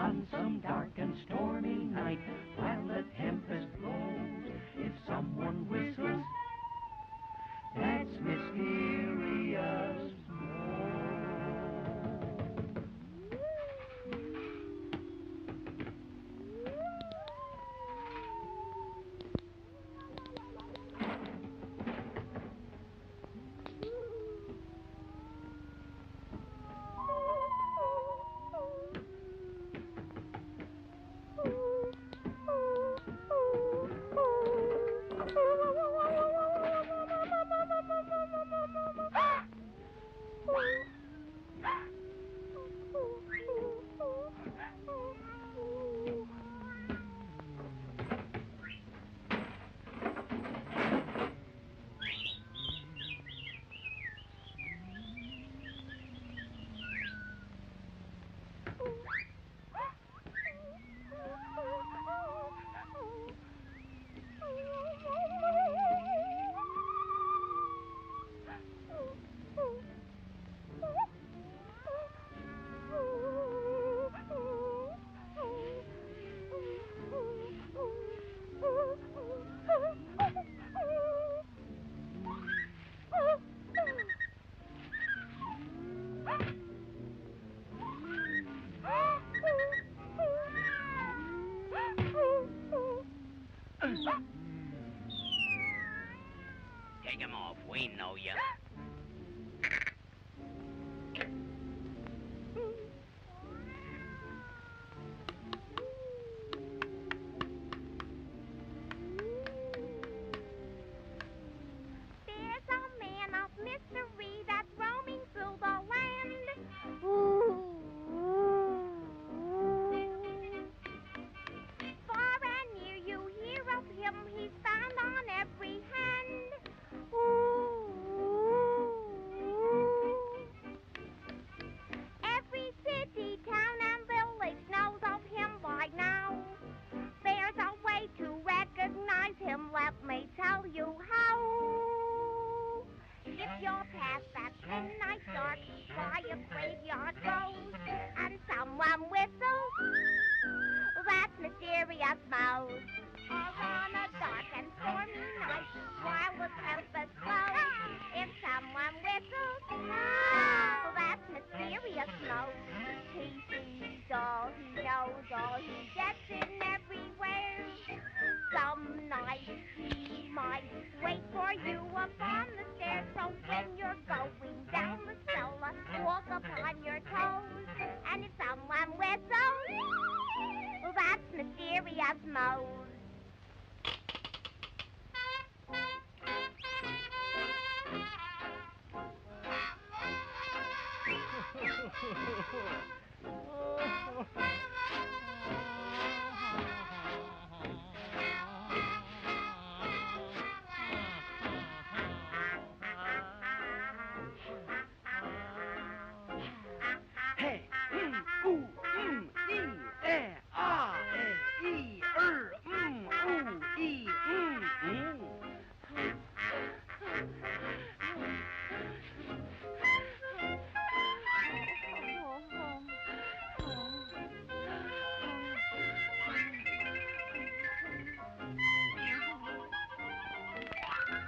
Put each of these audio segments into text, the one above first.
on some dark and stormy night, while the tempest blows, if someone whistles, that's mysterious Mo. Take him off. We know you. There's a man of mystery that's roaming through the land. Ooh. Far and near you hear of him, he's found on every hand. Ooh. Every city, town, and village knows of him by now. There's a way to recognize him, let me tell you how. If you're past that midnight dark by a graveyard road and someone whistles, that's mysterious Mouse. Or on a dark and stormy night while the tempest blows, if someone whistles, that's mysterious Mouse. He sees all, he knows all, he gets in everywhere. Some night he might wait for you up on the stairs, so when you're going down the cellar, walk upon your toes. And if someone whistles, that's mysterious Mose. Hey, ooh, ah, ooh,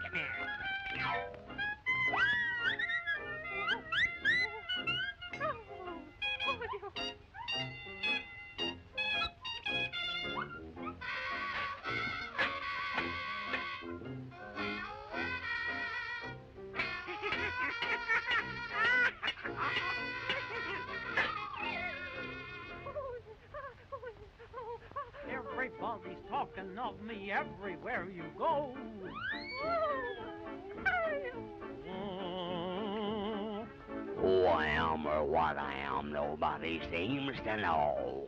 Come here. Everybody's talking of me everywhere you go. Who I am or what I am, nobody seems to know.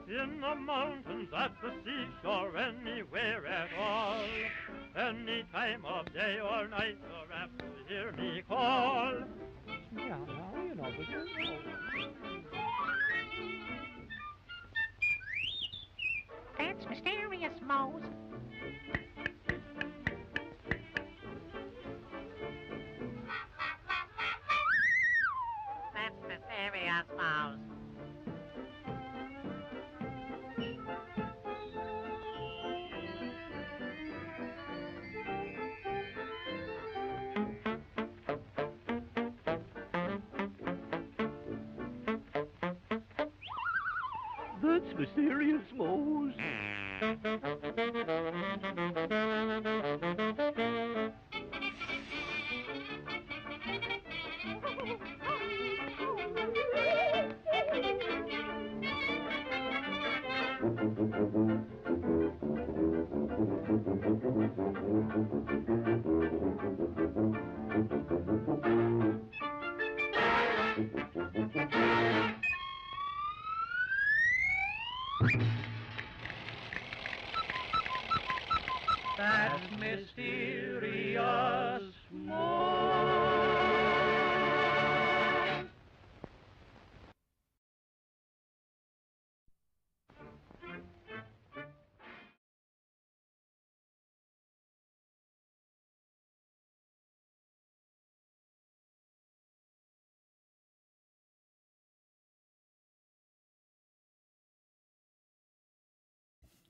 In the mountains, at the seashore, anywhere at all, any time of day or night, you're apt to hear me call. Yeah, well, you know, because... That's mysterious Mose. Mouse. That's mysterious, Mose. That's mysterious Mose.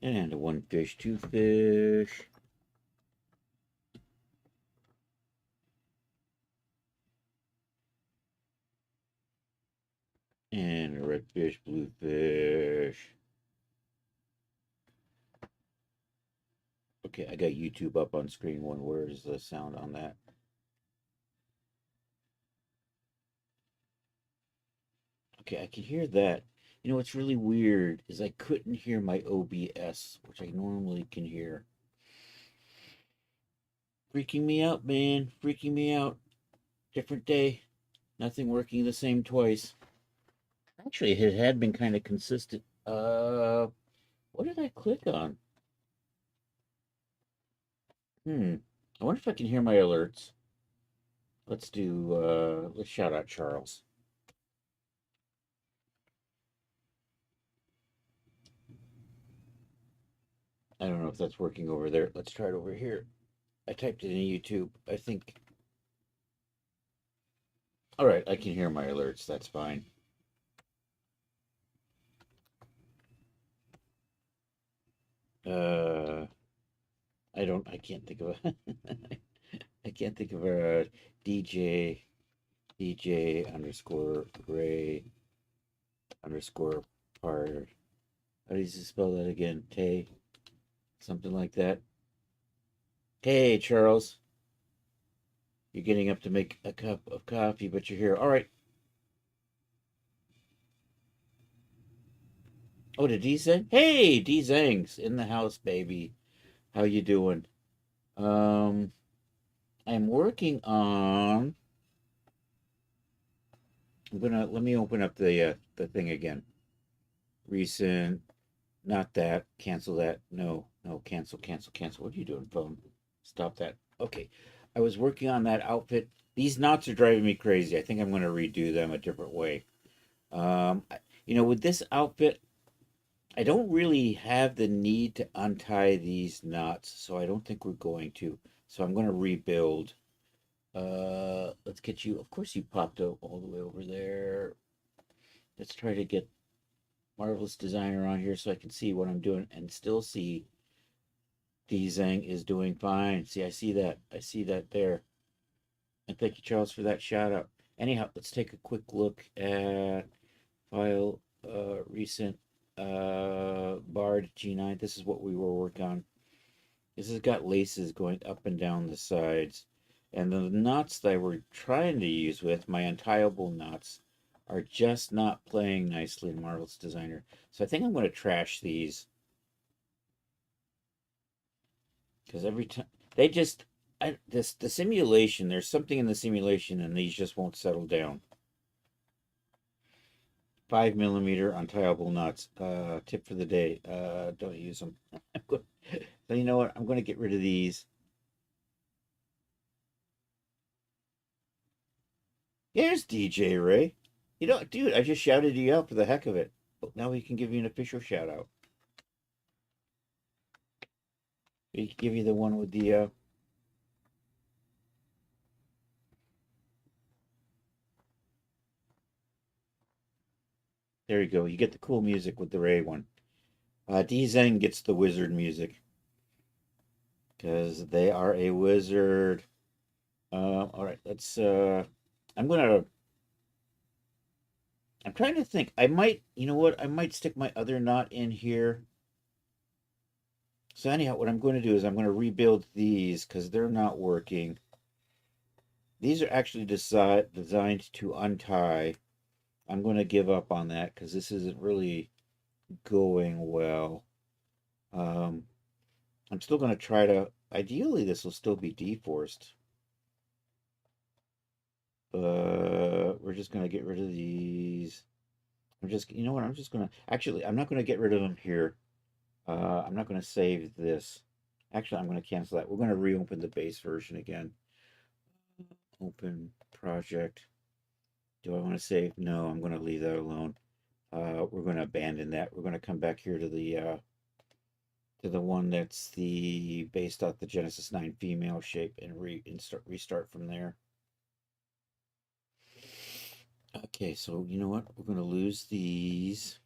And a 1 fish, 2 fish. And a red fish, blue fish. Okay, I got YouTube up on screen one. Where is the sound on that? Okay, I can hear that. You know what's really weird is I couldn't hear my OBS, which I normally can hear. Freaking me out, man. Freaking me out. Different day. Nothing working the same twice. Actually, it had been kind of consistent. What did I click on? I wonder if I can hear my alerts. Let's shout out Charles. I don't know if that's working over there. Let's try it over here. I typed it in YouTube. I think. All right, I can hear my alerts. That's fine. I can't think of a I can't think of a DJ underscore Ray underscore part. How does he spell that again? Tay, something like that. Hey, Charles. You're getting up to make a cup of coffee, but you're here. All right. Oh, did D Zang? Hey, D Zang's in the house, baby. How you doing? I'm working on. Let me open up the thing again. Recent, not that. Cancel that. No, cancel. What are you doing, phone? Stop that. Okay. I was working on that outfit. These knots are driving me crazy. I think I'm going to redo them a different way. With this outfit, I don't really have the need to untie these knots, so I don't think we're going to. So I'm going to rebuild. Let's get you. Of course, you popped up all the way over there. Let's try to get Marvelous Designer on here so I can see what I'm doing and still see D Zang is doing fine. See, I see that. I see that there. And thank you, Charles, for that shout out. Anyhow, let's take a quick look at file recent Bard G9. This is what we were working on. This has got laces going up and down the sides. And the knots that I were trying to use with, my untieable knots, are just not playing nicely in Marvelous Designer. So I think I'm going to trash these. Because every time, the simulation, there's something in the simulation and these just won't settle down. 5mm untieable knots. Tip for the day. Don't use them. So you know what? I'm going to get rid of these. Here's DJ Ray. Dude, I just shouted you out for the heck of it. But now we can give you an official shout out. We can give you the one with the There you go. You get the cool music with the Ray one. D-Zen gets the wizard music. Because they are a wizard. All right, let's... I'm trying to think. I might... You know what? I might stick my other knot in here. So anyhow, what I'm going to do is I'm going to rebuild these because they're not working. These are actually designed to untie. I'm going to give up on that because this isn't really going well. I'm still going to try to... Ideally, this will still be deforced. We're just going to get rid of these. You know what? I'm just going to... Actually, I'm not going to get rid of them here. I'm not going to save this. Actually, I'm going to cancel that. We're going to reopen the base version again. Open project. Do I want to save? No, I'm going to leave that alone. We're going to abandon that. We're going to come back here to the one that's based off the Genesis 9 female shape and restart from there. Okay, so you know what? We're going to lose these.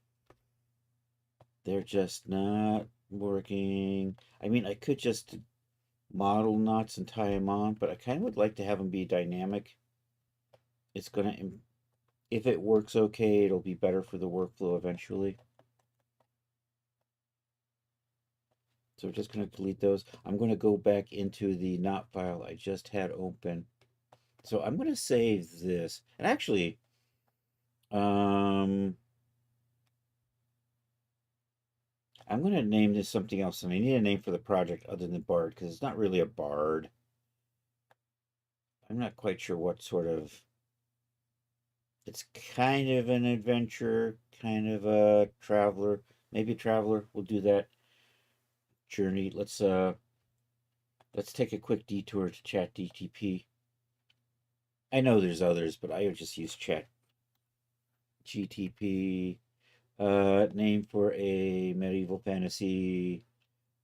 They're just not working. I mean, I could just model knots and tie them on, but I kind of would like to have them be dynamic. It's going to, if it works okay, it'll be better for the workflow eventually. So we're just going to delete those. I'm going to go back into the knot file I just had open. So I'm going to save this. And actually, I'm going to name this something else, and I need a name for the project other than Bard, because it's not really a Bard. I'm not quite sure what sort of... It's kind of an adventure, kind of a traveler. Maybe traveler. We'll do that. Journey. Let's take a quick detour to ChatGTP. I know there's others, but I would just use ChatGTP. Name for a medieval fantasy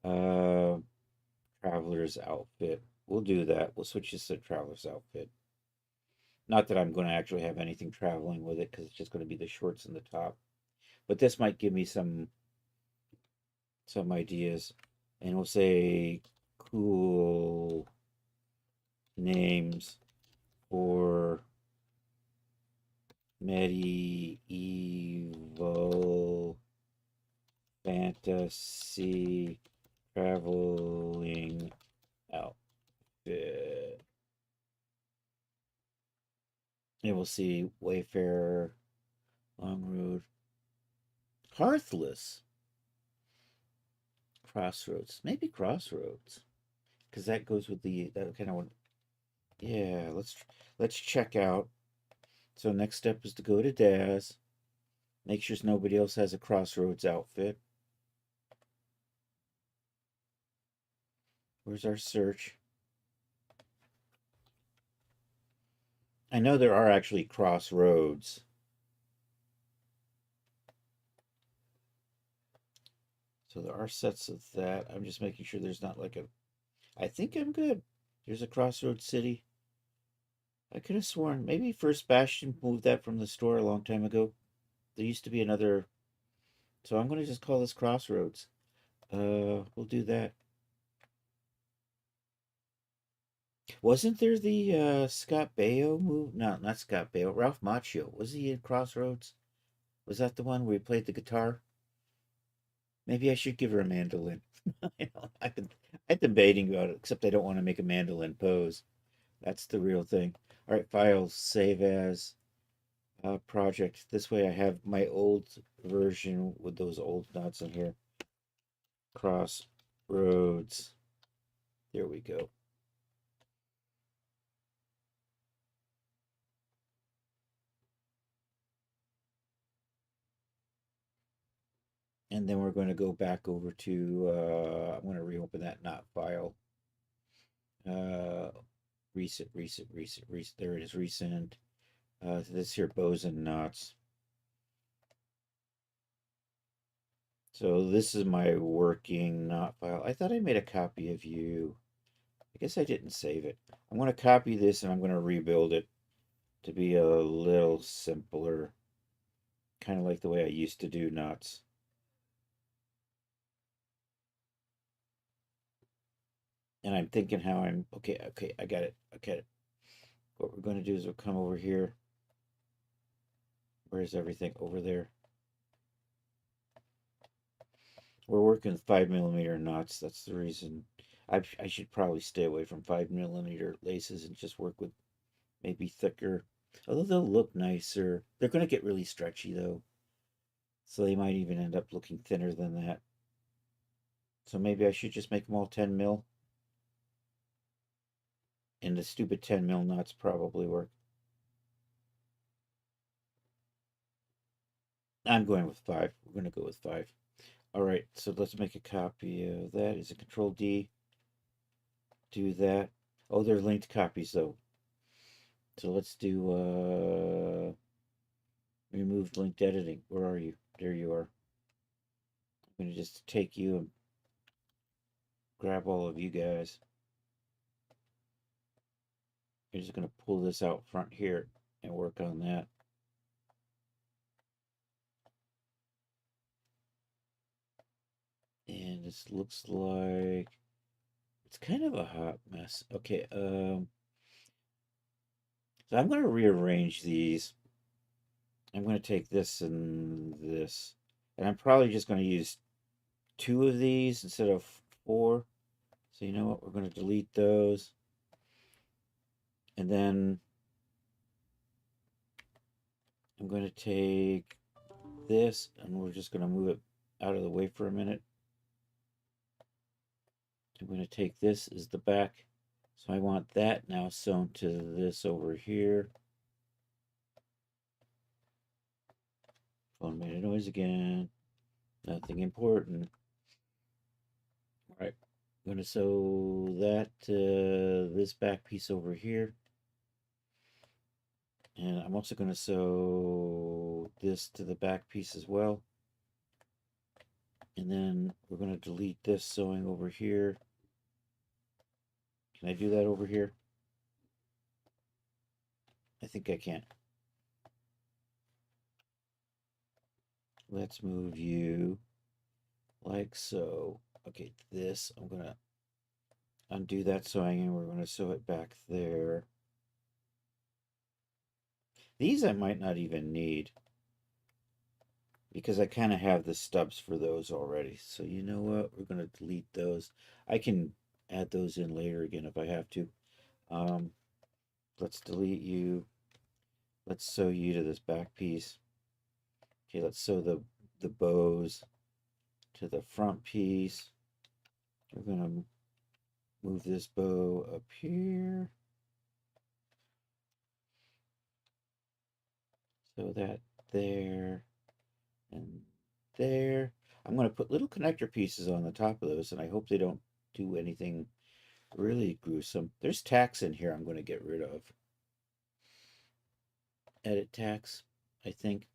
traveler's outfit. We'll do that. We'll switch this to traveler's outfit. Not that I'm going to actually have anything traveling with it because it's just going to be the shorts and the top. But this might give me some ideas. And we'll say cool names for medieval fantasy traveling outfit. And we'll see Wayfarer, Long Road, Hearthless, Crossroads. Maybe Crossroads, because that goes with that kind of one. Yeah, let's check out. So next step is to go to Daz. Make sure nobody else has a Crossroads outfit. Where's our search? I know there are actually Crossroads. So there are sets of that. I'm just making sure there's not like I think I'm good. There's a Crossroads City. I could have sworn maybe First Bastion moved that from the store a long time ago. There used to be another. So I'm going to just call this Crossroads. We'll do that. Wasn't there the Scott Baio move? No, not Scott Baio. Ralph Macchio. Was he in Crossroads? Was that the one where he played the guitar? Maybe I should give her a mandolin. I've been debating about it, except I don't want to make a mandolin pose. That's the real thing. All right, files, save as, project. This way I have my old version with those old knots in here. Crossroads. There we go. And then we're going to go back over to, I'm going to reopen that knot file. Recent. There it is, recent. This here, bows and knots. So this is my working knot file. I thought I made a copy of you. I guess I didn't save it. I'm going to copy this and I'm going to rebuild it to be a little simpler. kind of like the way I used to do knots. And I'm thinking how I'm, okay, I got it. What we're going to do is we'll come over here. Where's everything? Over there. We're working 5mm knots. That's the reason. I should probably stay away from 5mm laces and just work with maybe thicker. Although they'll look nicer. They're going to get really stretchy though. So they might even end up looking thinner than that. So maybe I should just make them all 10mm. And the stupid 10mm knots probably work. I'm going with 5. We're going to go with 5. All right, so let's make a copy of that. Is it Control D? Do that. Oh, they're linked copies though. So let's do remove linked editing. Where are you? There you are. I'm going to just take you and grab all of you guys. I'm just going to pull this out front here and work on that. And this looks like it's kind of a hot mess. Okay, so I'm going to rearrange these. I'm going to take this and this. And I'm probably just going to use 2 of these instead of 4. So you know what? We're going to delete those. And then I'm going to take this and we're just going to move it out of the way for a minute. I'm going to take this as the back. So I want that now sewn to this over here. Phone made a noise again. Nothing important. All right. I'm going to sew that to this back piece over here. And I'm also going to sew this to the back piece as well. And then we're going to delete this sewing over here. Can I do that over here? I think I can. Let's move you like so. Okay, this, I'm going to undo that sewing and we're going to sew it back there. These I might not even need because I kind of have the stubs for those already. So you know what? We're going to delete those. I can add those in later again if I have to. Let's delete you. Let's sew you to this back piece. Okay, let's sew the bows to the front piece. We're going to move this bow up here. So that there and there. I'm going to put little connector pieces on the top of those, and I hope they don't do anything really gruesome. There's tacks in here I'm going to get rid of. Edit tacks, I think.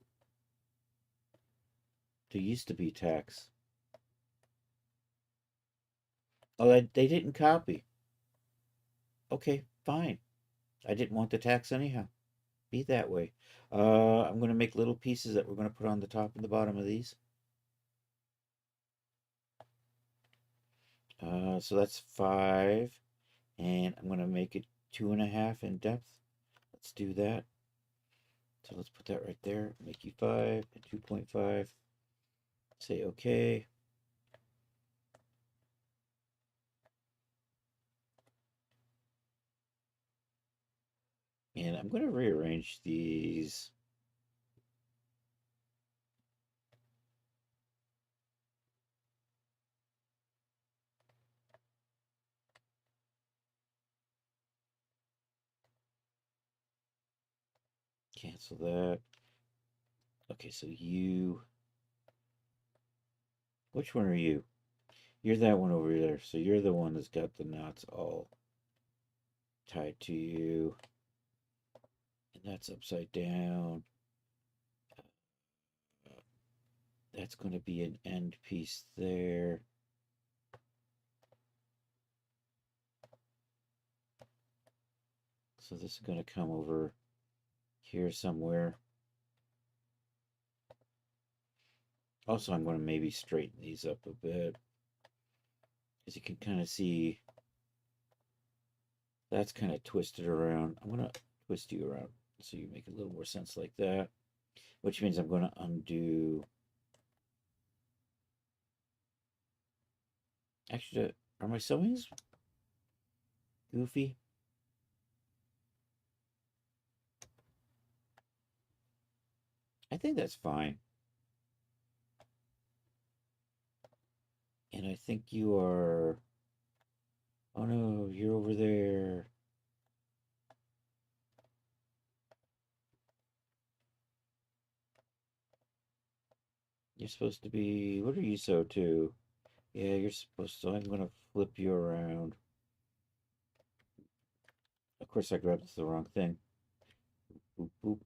There used to be tacks. Oh, they didn't copy. Okay, fine. I didn't want the tacks anyhow. Be that way. I'm going to make little pieces that we're going to put on the top and the bottom of these. So that's 5. And I'm going to make it 2.5 in depth. Let's do that. So let's put that right there. Make you 5 and 2.5. Say okay. And I'm going to rearrange these. Cancel that. Okay, so you. Which one are you? You're that one over there. So you're the one that's got the knots all tied to you. And that's upside down. That's going to be an end piece there. So this is going to come over here somewhere. Also, I'm going to maybe straighten these up a bit. As you can kind of see, that's kind of twisted around. I'm going to twist you around so you make a little more sense like that. Which means I'm going to undo. Actually, are my sewings goofy? I think that's fine. And I think you are... Oh no, you're over there. You're supposed to be... What are you sewed to? Yeah, you're supposed to... I'm going to flip you around. Of course, I grabbed the wrong thing. Boop, boop.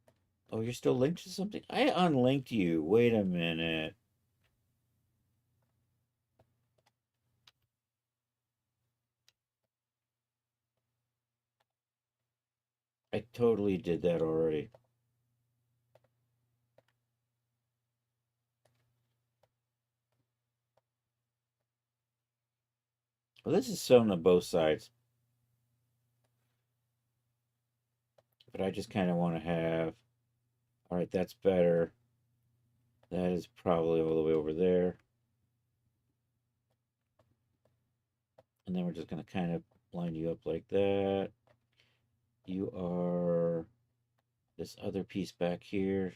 Oh, you're still linked to something? I unlinked you. Wait a minute. I totally did that already. Well, this is sewn on both sides. But I just kind of want to have... All right, that's better. That is probably all the way over there. And then we're just going to kind of line you up like that. You are this other piece back here.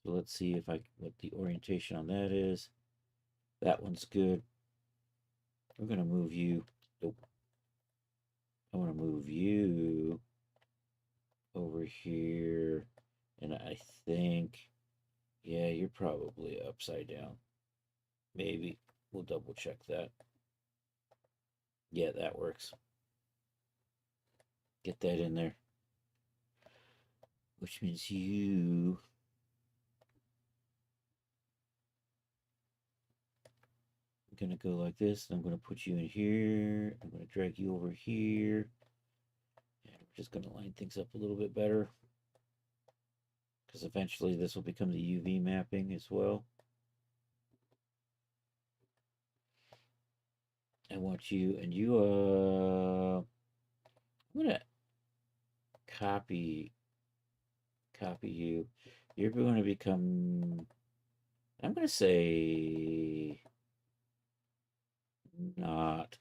So let's see if what the orientation on that is. That one's good. We're going to move you. Nope. I want to move you over here. And I think, yeah, you're probably upside down. Maybe. We'll double check that. Yeah, that works. Get that in there. Which means you... I'm going to go like this. I'm going to put you in here. I'm going to drag you over here. And we're just going to line things up a little bit better. Because eventually this will become the UV mapping as well. I want you, and you, I'm going to copy you. You're going to become, I'm going to say, not.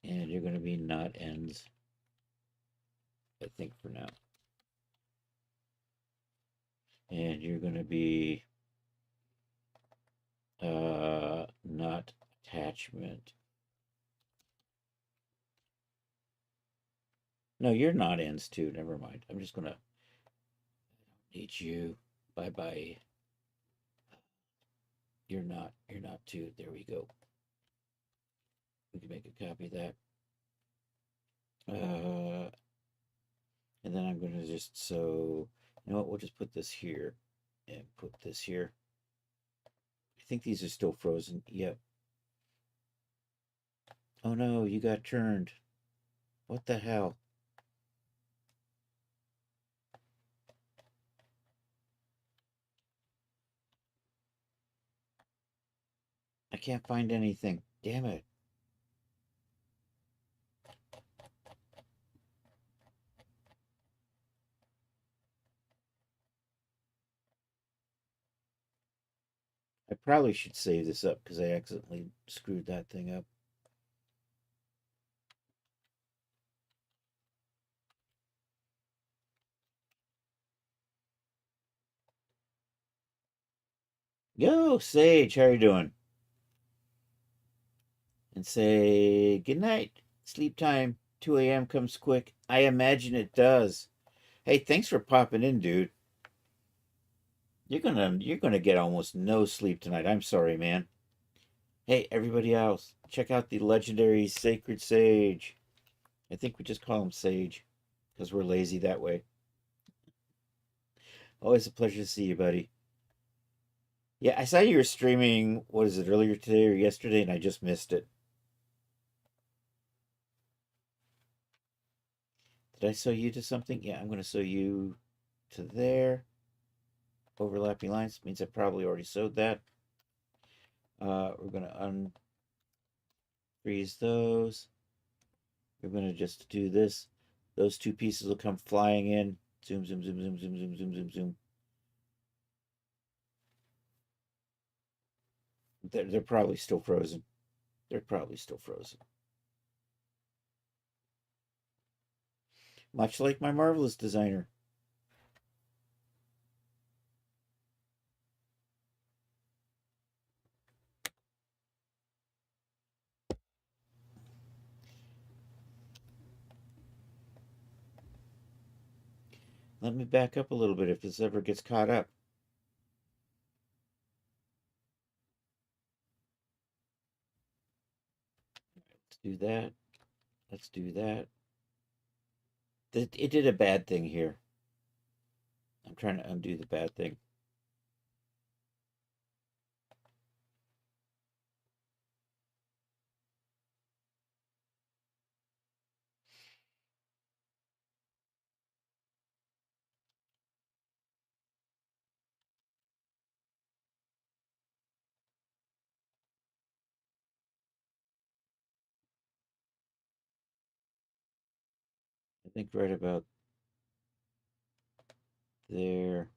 And you're going to be not ends, I think, for now. And you're going to be not attachment. No, you're not ends too. Never mind. I'm just going to need you. Bye-bye. You're not too. There we go. We can make a copy of that. And then I'm going to just sew, you know what, we'll just put this here and put this here. I think these are still frozen. Yep. Oh no, you got turned. What the hell? I can't find anything. Damn it. I probably should save this up because I accidentally screwed that thing up. Yo, Sage, how you doing? And say good night. Sleep time. 2 a.m. comes quick. I imagine it does. Hey, thanks for popping in, dude. You're gonna get almost no sleep tonight. I'm sorry, man. Hey, everybody else, check out the legendary Sacred Sage. I think we just call him Sage because we're lazy that way. Always a pleasure to see you, buddy. Yeah, I saw you were streaming, what is it, earlier today or yesterday, and I just missed it. Did I sew you to something? Yeah, I'm going to sew you to there. Overlapping lines means I probably already sewed that. We're going to unfreeze those. We're going to just do this. Those two pieces will come flying in. Zoom, zoom, zoom, zoom, zoom, zoom, zoom, zoom, zoom. They're probably still frozen. They're probably still frozen. Much like my Marvelous designer. Let me back up a little bit if this ever gets caught up. Let's do that. Let's do that. It did a bad thing here. I'm trying to undo the bad thing. I think right about there.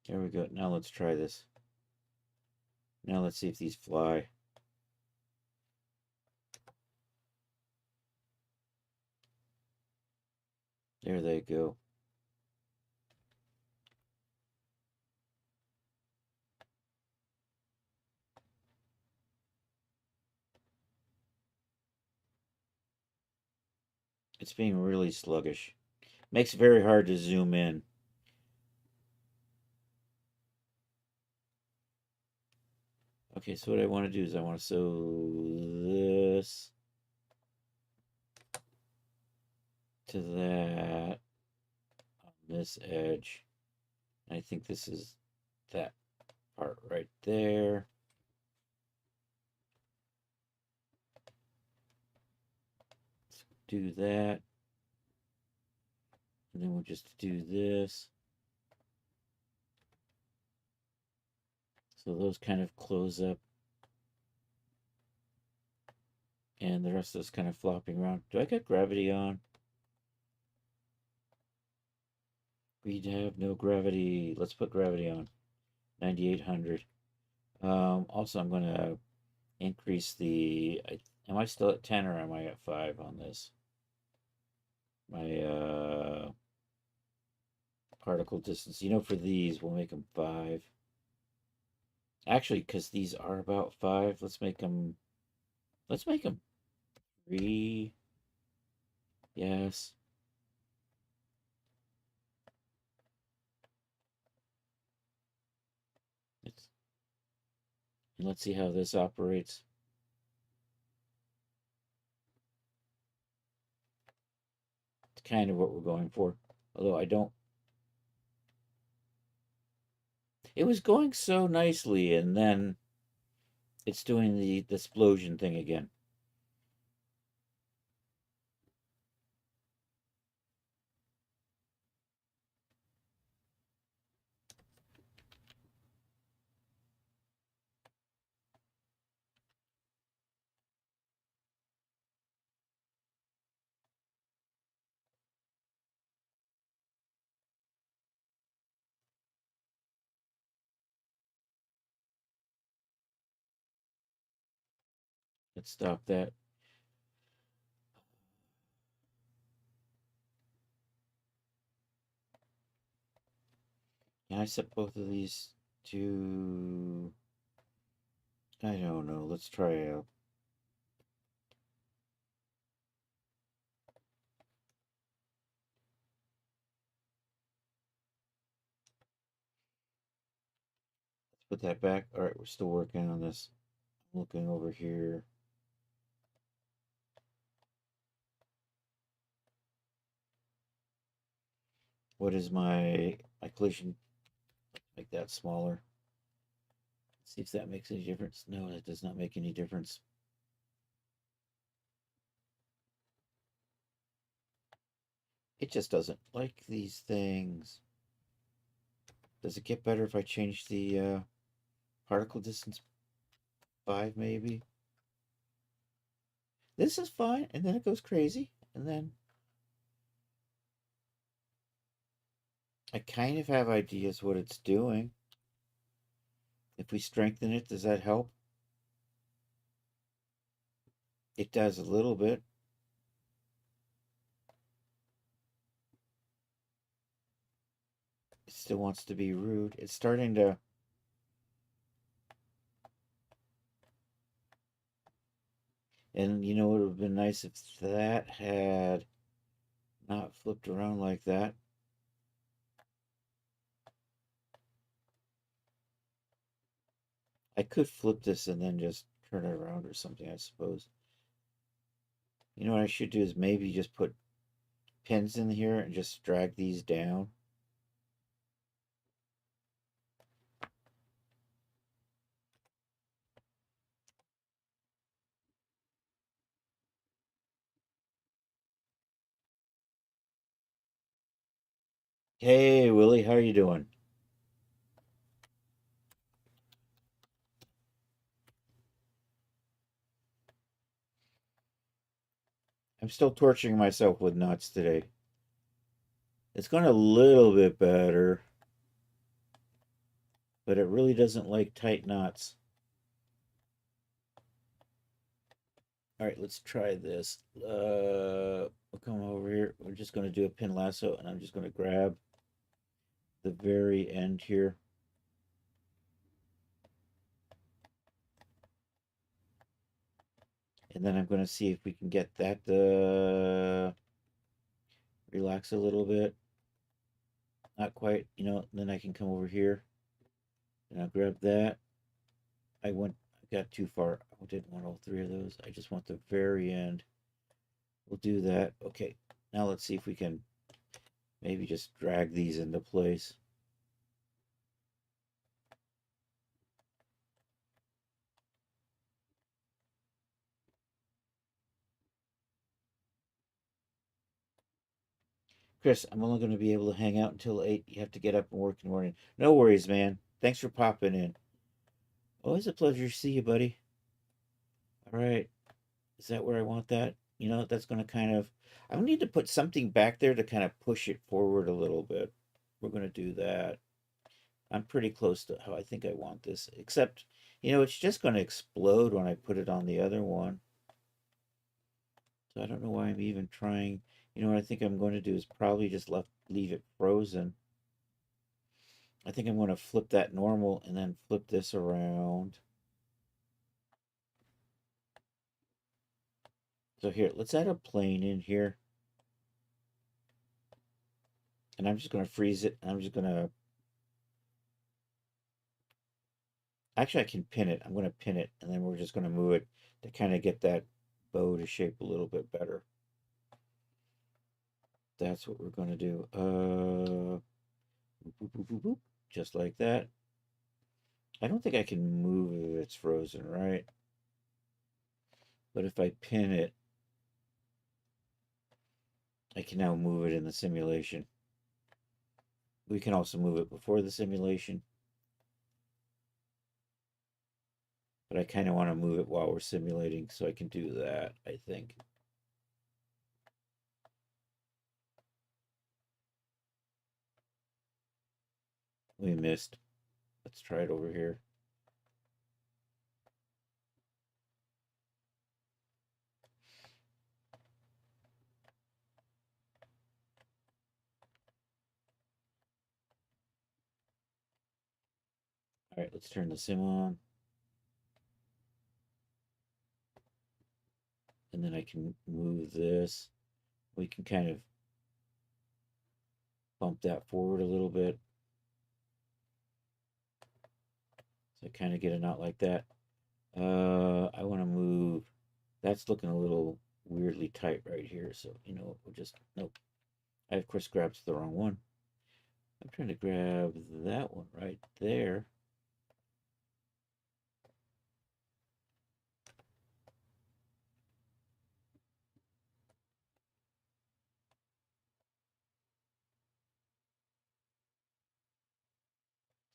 There we go. Now let's try this. Now let's see if these fly. There they go. It's being really sluggish. Makes it very hard to zoom in. Okay, so what I want to do is I want to sew this to that on this edge. I think this is that part right there. Let's do that. And then we'll just do this. So those kind of close up. And the rest of this kind of flopping around. Do I got gravity on? We have no gravity. Let's put gravity on. 9,800. Also, I'm going to increase the... am I still at 10 or am I at 5 on this? My particle distance. You know, for these, we'll make them 5. Actually, because these are about 5, let's make them 3. Yes. Let's see how this operates. It's kind of what we're going for. Although I don't... It was going so nicely, and then it's doing the explosion thing again. Let's stop that. Can I set both of these to... I don't know. Let's try out. Let's put that back. All right, we're still working on this. I'm looking over here. What is my collision? Make that smaller. See if that makes any difference. No, that does not make any difference. It just doesn't like these things. Does it get better if I change the particle distance 5 maybe? This is fine, and then it goes crazy, and then I kind of have ideas what it's doing. If we strengthen it, does that help? It does a little bit. It still wants to be rude. It's starting to... And you know, it would have been nice if that had not flipped around like that. I could flip this and then just turn it around or something, I suppose. You know what I should do is maybe just put pins in here and just drag these down. Hey, Willie, how are you doing? I'm still torturing myself with knots today. It's going a little bit better, but it really doesn't like tight knots. All right, let's try this. We'll come over here. We're just going to do a pin lasso, and I'm just going to grab the very end here. And then I'm going to see if we can get that relax a little bit. Not quite, you know, then I can come over here and I'll grab that. I got too far. I didn't want all 3 of those. I just want the very end. We'll do that. Okay, now let's see if we can maybe just drag these into place. Chris, I'm only going to be able to hang out until 8. You have to get up and work in the morning. No worries, man. Thanks for popping in. Always a pleasure to see you, buddy. All right. Is that where I want that? You know, that's going to kind of... I need to put something back there to kind of push it forward a little bit. We're going to do that. I'm pretty close to how I think I want this. Except, you know, it's just going to explode when I put it on the other one. So I don't know why I'm even trying... You know what I think I'm going to do is probably just leave it frozen. I think I'm going to flip that normal and then flip this around. So here, let's add a plane in here. And I'm just going to freeze it. And I'm just going to... Actually, I can pin it. I'm going to pin it. And then we're just going to move it to kind of get that bow to shape a little bit better. That's what we're going to do. Boop, boop, boop, boop, just like that. I don't think I can move if it's frozen, right? But if I pin it, I can now move it in the simulation. We can also move it before the simulation. But I kind of want to move it while we're simulating, so I can do that, I think. We missed. Let's try it over here. All right, let's turn the sim on. And then I can move this. We can kind of bump that forward a little bit. So I kind of get a knot like that. I want to move. That's looking a little weirdly tight right here. So, you know, we'll just, nope. I, of course, grabbed the wrong one. I'm trying to grab that one right there.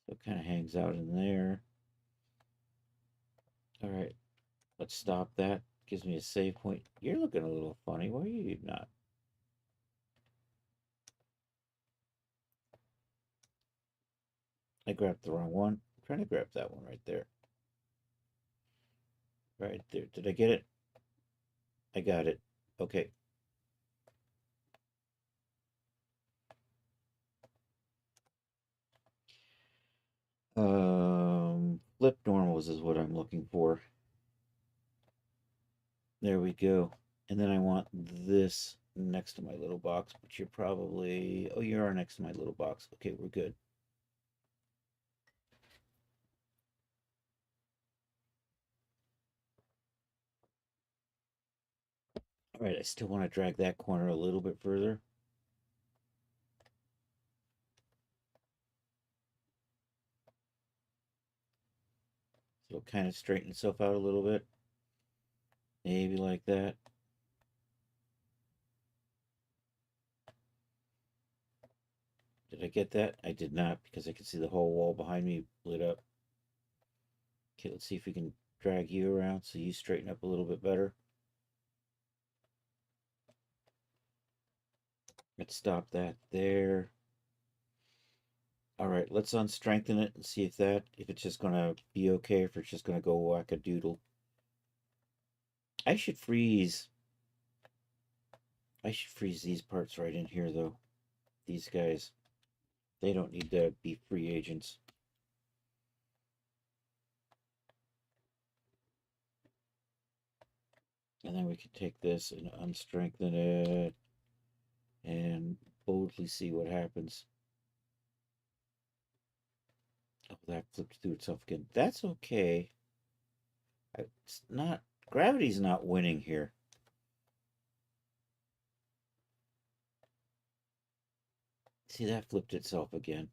So it kind of hangs out in there. All right, let's stop that. Gives me a save point. You're looking a little funny. Why are you not? I grabbed the wrong one. I'm trying to grab that one right there. Right there. Did I get it? I got it. Okay. Flip normals is what I'm looking for. There we go. And then I want this next to my little box, but you're probably, oh, you are next to my little box. Okay, we're good. All right, I still want to drag that corner a little bit further. So it'll kind of straighten itself out a little bit. Maybe like that. Did I get that? I did not, because I could see the whole wall behind me lit up. Okay, let's see if we can drag you around so you straighten up a little bit better. Let's stop that there. All right, let's unstrengthen it and see if it's just gonna be okay, if it's just gonna go whack-a-doodle. I should freeze these parts right in here, though. These guys, they don't need to be free agents. And then we can take this and unstrengthen it and boldly see what happens. Oh, that flipped through itself again. That's okay. It's not, gravity's not winning here. See, that flipped itself again.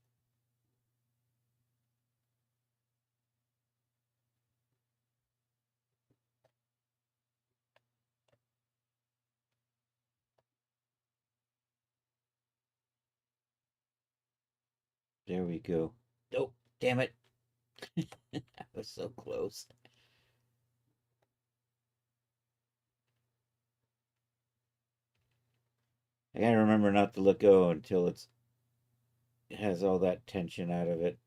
There we go. Oh, damn it. That was so close. I gotta remember not to let go until it has all that tension out of it.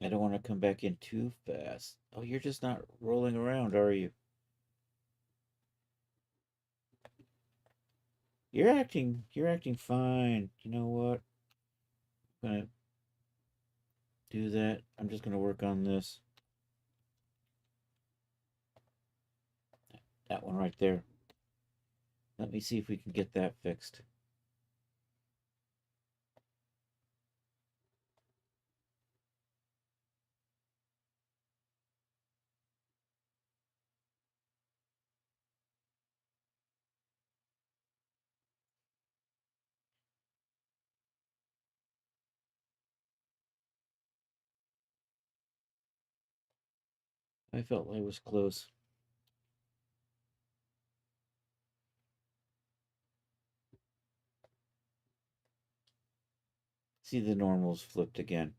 I don't want to come back in too fast. Oh, you're just not rolling around, are you? You're acting fine. You know what? I'm gonna do that. I'm just gonna work on this. That one right there. Let me see if we can get that fixed. I felt I was close. See, the normals flipped again.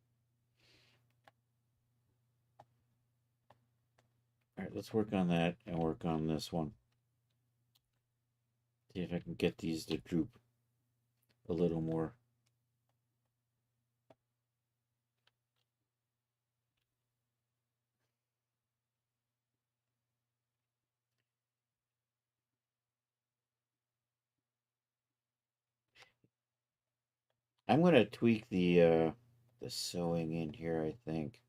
All right, let's work on that and work on this one. See if I can get these to droop a little more. I'm going to tweak the sewing in here, I think.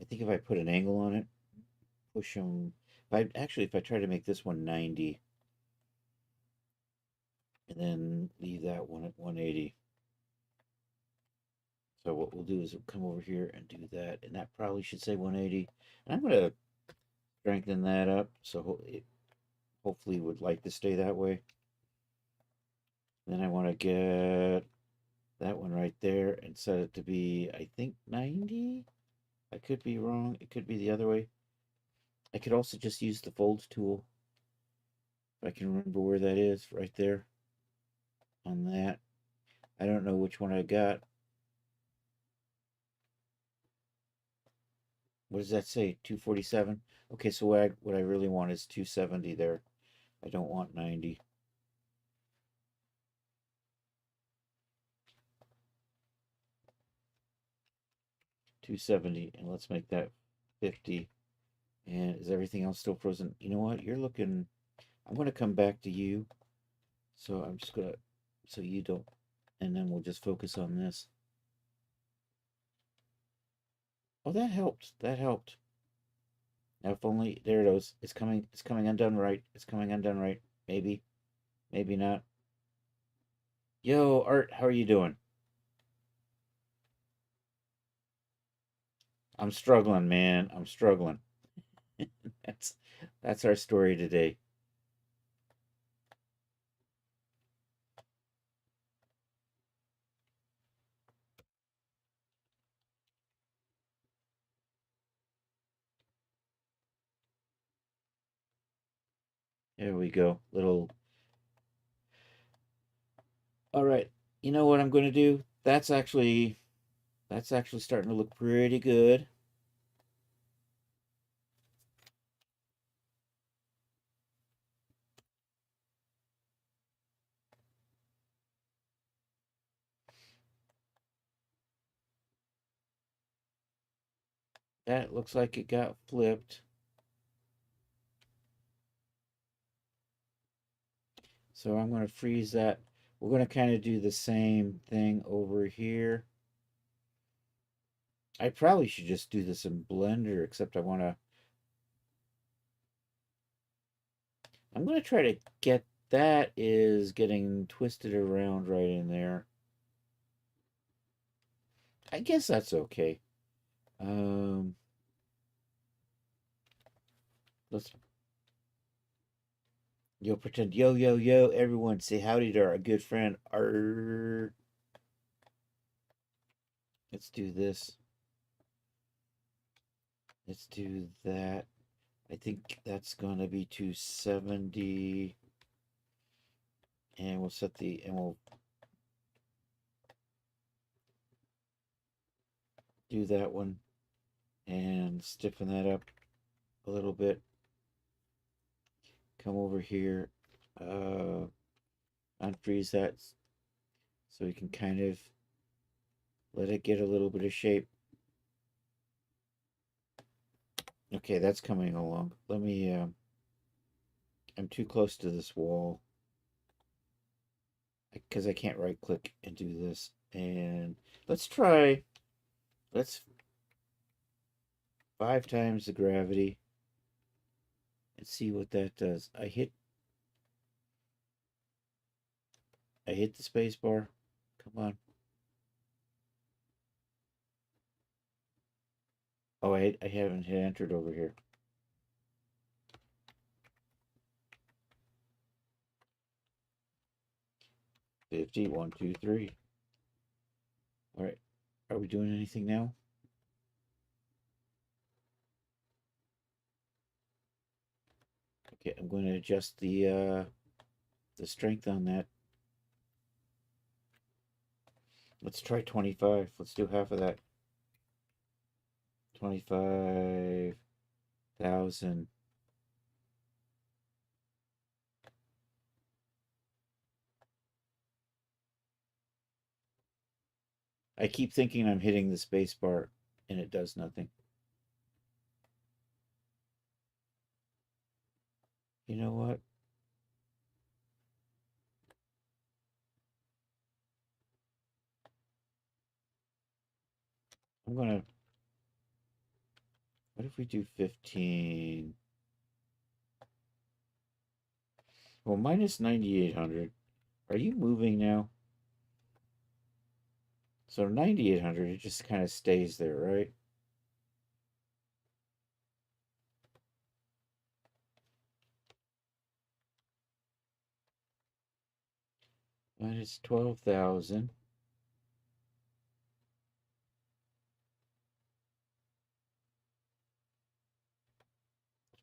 I think if I put an angle on it, push them. If I try to make this one 90, and then leave that one at 180. So what we'll do is we'll come over here and do that, and that probably should say 180. And I'm going to strengthen that up, so it hopefully would like to stay that way. Then I want to get that one right there and set it to be, I think, 90. I could be wrong. It could be the other way. I could also just use the fold tool. If I can remember where that is, right there on that. I don't know which one I got. What does that say? 247? Okay, so what I really want is 270 there. I don't want 90. $270, and let's make that 50. And is everything else still frozen? You know what? You're looking. I'm going to come back to you. So I'm just going to, so you don't, and then we'll just focus on this. Oh, that helped. That helped. Now, if only, there it is. It's coming undone right. It's coming undone right. Maybe. Maybe not. Yo, Art, how are you doing? I'm struggling, man. I'm struggling. That's our story today. There we go. Little. All right. You know what I'm going to do? That's actually starting to look pretty good. That looks like it got flipped. So I'm going to freeze that. We're going to kind of do the same thing over here. I probably should just do this in Blender, except I'm going to try to get that is getting twisted around right in there. I guess that's okay. Let's pretend yo everyone say howdy to our good friend Art. Let's do this. Let's do that. I think that's gonna be 270. And we'll set the and we'll do that one and stiffen that up a little bit. Come over here, unfreeze that so we can kind of let it get a little bit of shape. Okay, that's coming along. Let me, I'm too close to this wall because I can't right click and do this. And let's 5 times the gravity and see what that does. I hit the space bar. Come on. Oh, I haven't hit entered over here. $50, 1, 2, 3. All right. Are we doing anything now? Okay, I'm going to adjust the strength on that. Let's try 25. Let's do half of that. 25,000. I keep thinking I'm hitting the space bar and it does nothing. You know what? What if we do 15? Well, minus 9,800. Are you moving now? So 9,800, it just kind of stays there, right? Minus 12,000.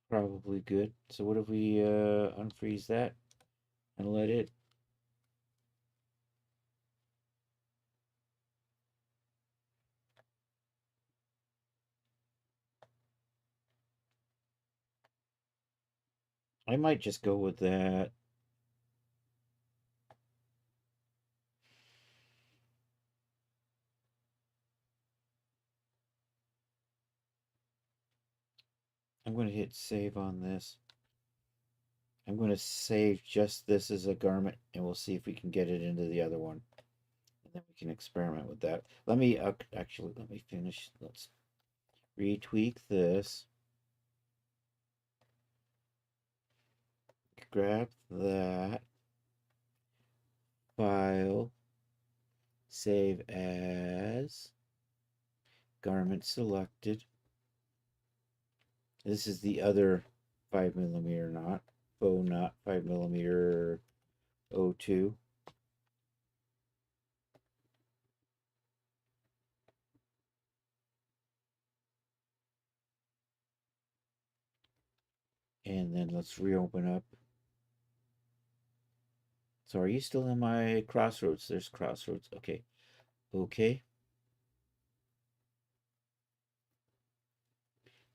probably good. So what if we unfreeze that and let it? I might just go with that. I'm going to hit save on this. I'm going to save just this as a garment, and we'll see if we can get it into the other one. And then we can experiment with that. Let me, actually, let me finish. Let's retweak this. Grab that. File. Save as. Garment selected. This is the other 5mm knot. Faux knot 5mm 02. And then let's reopen up. So are you still in my crossroads? There's crossroads. Okay. Okay.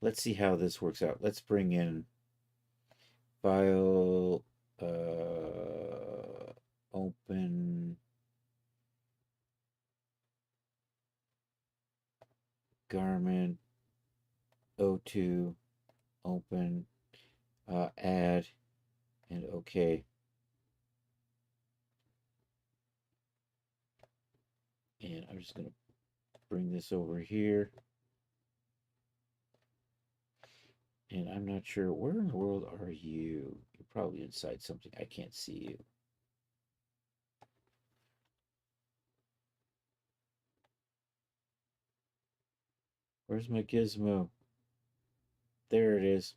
Let's see how this works out. Let's bring in file, open, garment, O2, open, add, and okay. And I'm just going to bring this over here. And I'm not sure, where in the world are you? You're probably inside something. I can't see you. Where's my gizmo? There it is.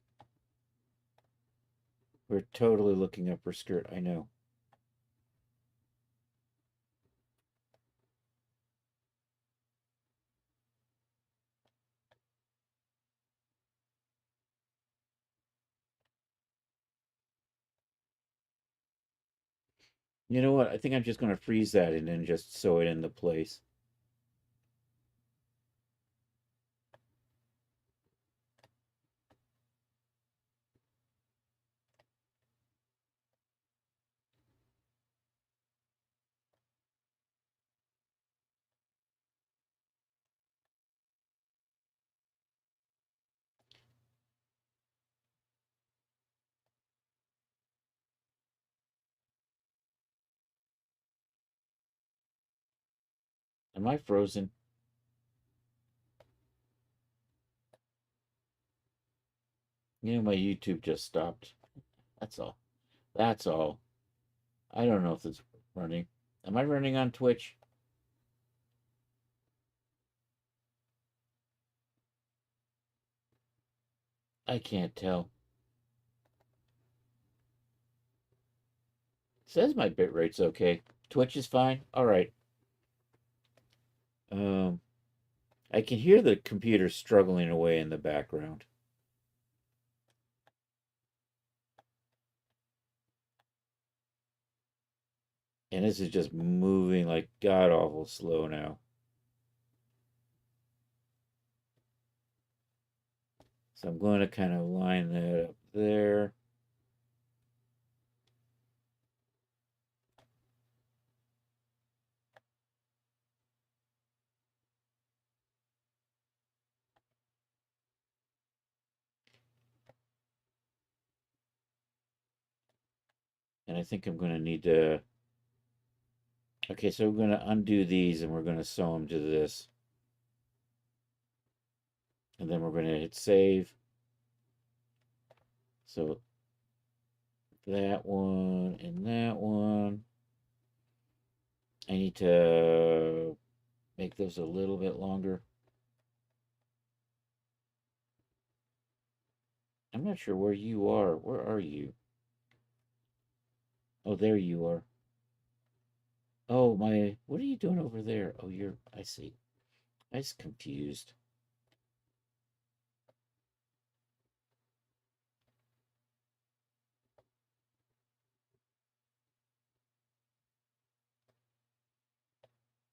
We're totally looking up her skirt, I know. You know what? I think I'm just going to freeze that and then just sew it into place. Am I frozen? You know, my YouTube just stopped. That's all. That's all. I don't know if it's running. Am I running on Twitch? I can't tell. It says my bitrate's okay. Twitch is fine. All right. I can hear the computer struggling away in the background. And this is just moving like god awful slow now. So I'm going to kind of line that up there. And I think I'm going to need to... Okay, so we're going to undo these and we're going to sew them to this. And then we're going to hit save. So that one and that one. I need to make those a little bit longer. I'm not sure where you are. Where are you? Oh, there you are. Oh, my, what are you doing over there? Oh, I see. I was confused.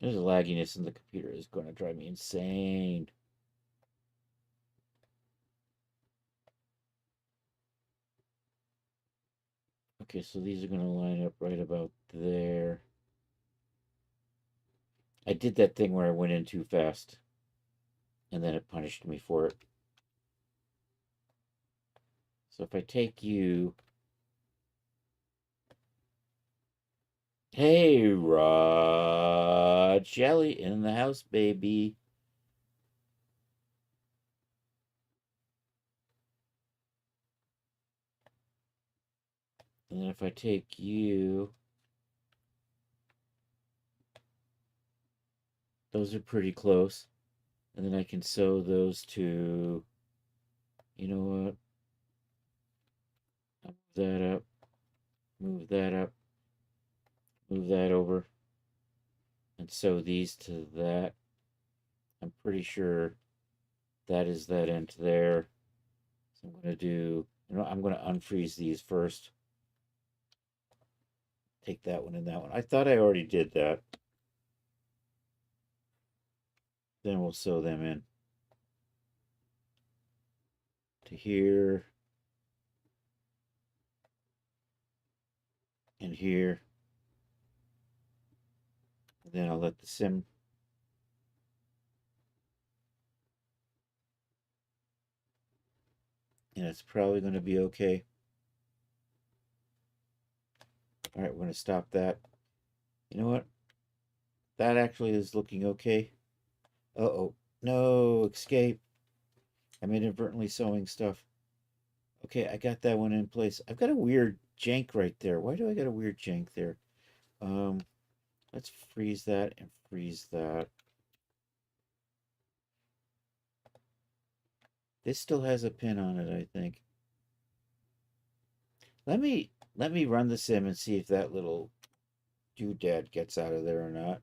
There's a lagginess in the computer is going to drive me insane. Okay, so these are going to line up right about there. I did that thing where I went in too fast, and then it punished me for it. So if I take you... Hey, Rod Shelley in the house, baby. And then if I take you... Those are pretty close. And then I can sew those to... You know what? I'll move that up. Move that up. Move that over. And sew these to that. I'm pretty sure that is that end there. So I'm going to do... You know, I'm going to unfreeze these first. Take that one and that one. I thought I already did that. Then we'll sew them in. To here. And here. And then I'll let the sim. And it's probably going to be okay. All right, we're going to stop that. You know what? That actually is looking okay. Uh-oh. No, escape. I'm inadvertently sewing stuff. Okay, I got that one in place. I've got a weird jank right there. Why do I got a weird jank there? Let's freeze that and freeze that. This still has a pin on it, I think. Let me run the sim and see if that little doodad gets out of there or not.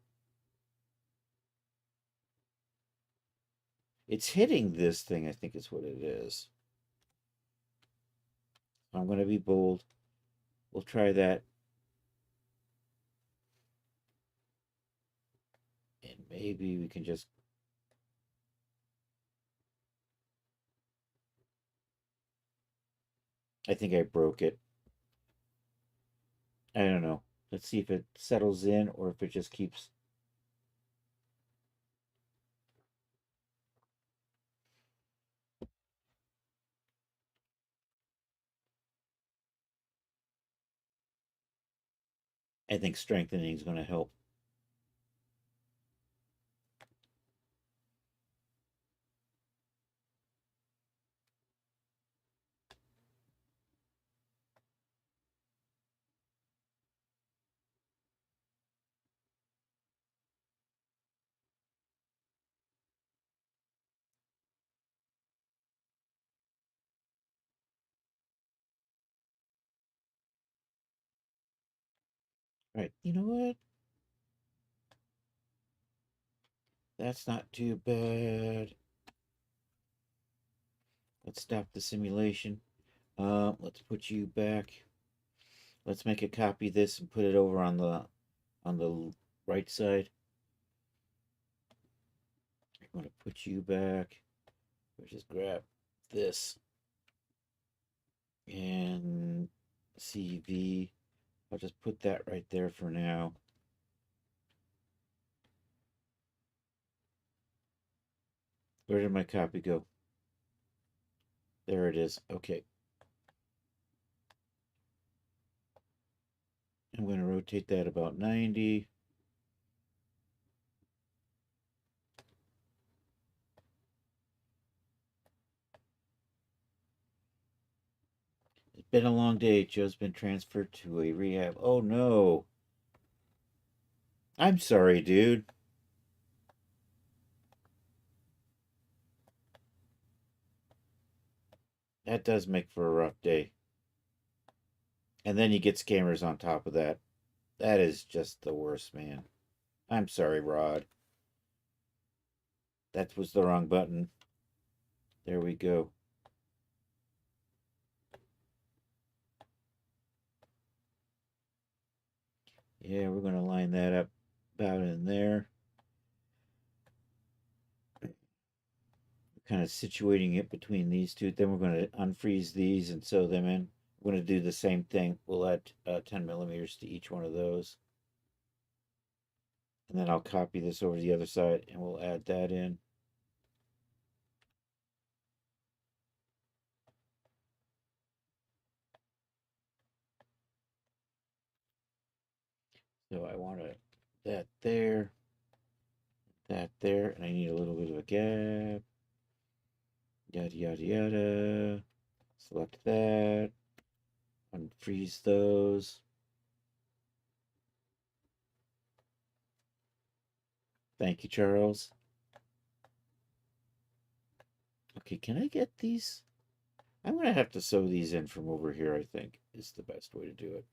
It's hitting this thing, I think is what it is. I'm going to be bold. We'll try that. And maybe we can just... I think I broke it. I don't know. Let's see if it settles in or if it just keeps... I think strengthening is going to help. Right, you know what? That's not too bad. Let's stop the simulation. Let's put you back. Let's make a copy of this and put it over on the right side. I'm going to put you back. We'll just grab this and CV. I'll just put that right there for now. Where did my copy go? There it is. Okay. I'm going to rotate that about 90. It's been a long day. Joe's been transferred to a rehab. Oh no. I'm sorry, dude. That does make for a rough day. And then you get scammers on top of that. That is just the worst, man. I'm sorry, Rod. That was the wrong button. There we go. Yeah, we're going to line that up about in there. kind of situating it between these two. Then we're going to unfreeze these and sew them in. We're going to do the same thing. We'll add 10 millimeters to each one of those. And then I'll copy this over to the other side and we'll add that in. So I want that there, and I need a little bit of a gap. Yada, yada, yada. Select that. Unfreeze those. Thank you, Charles. Okay, can I get these? I'm going to have to sew these in from over here, I think, is the best way to do it.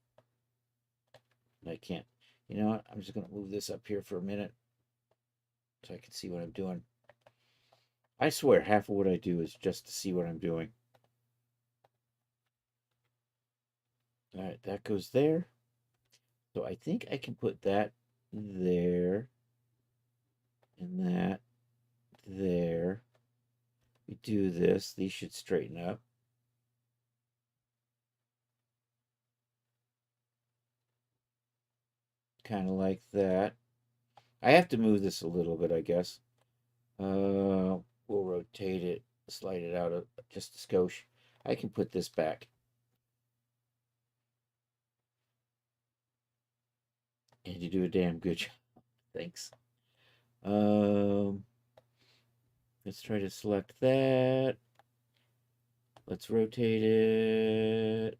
And I can't. You know what? I'm just going to move this up here for a minute so I can see what I'm doing. I swear, half of what I do is just to see what I'm doing. All right, that goes there. So I think I can put that there and that there. We do this. These should straighten up. Kind of like that. I have to move this a little bit, I guess. We'll rotate it, slide it out just a skosh. I can put this back. And you do a damn good job. Thanks. Let's try to select that. Let's rotate it.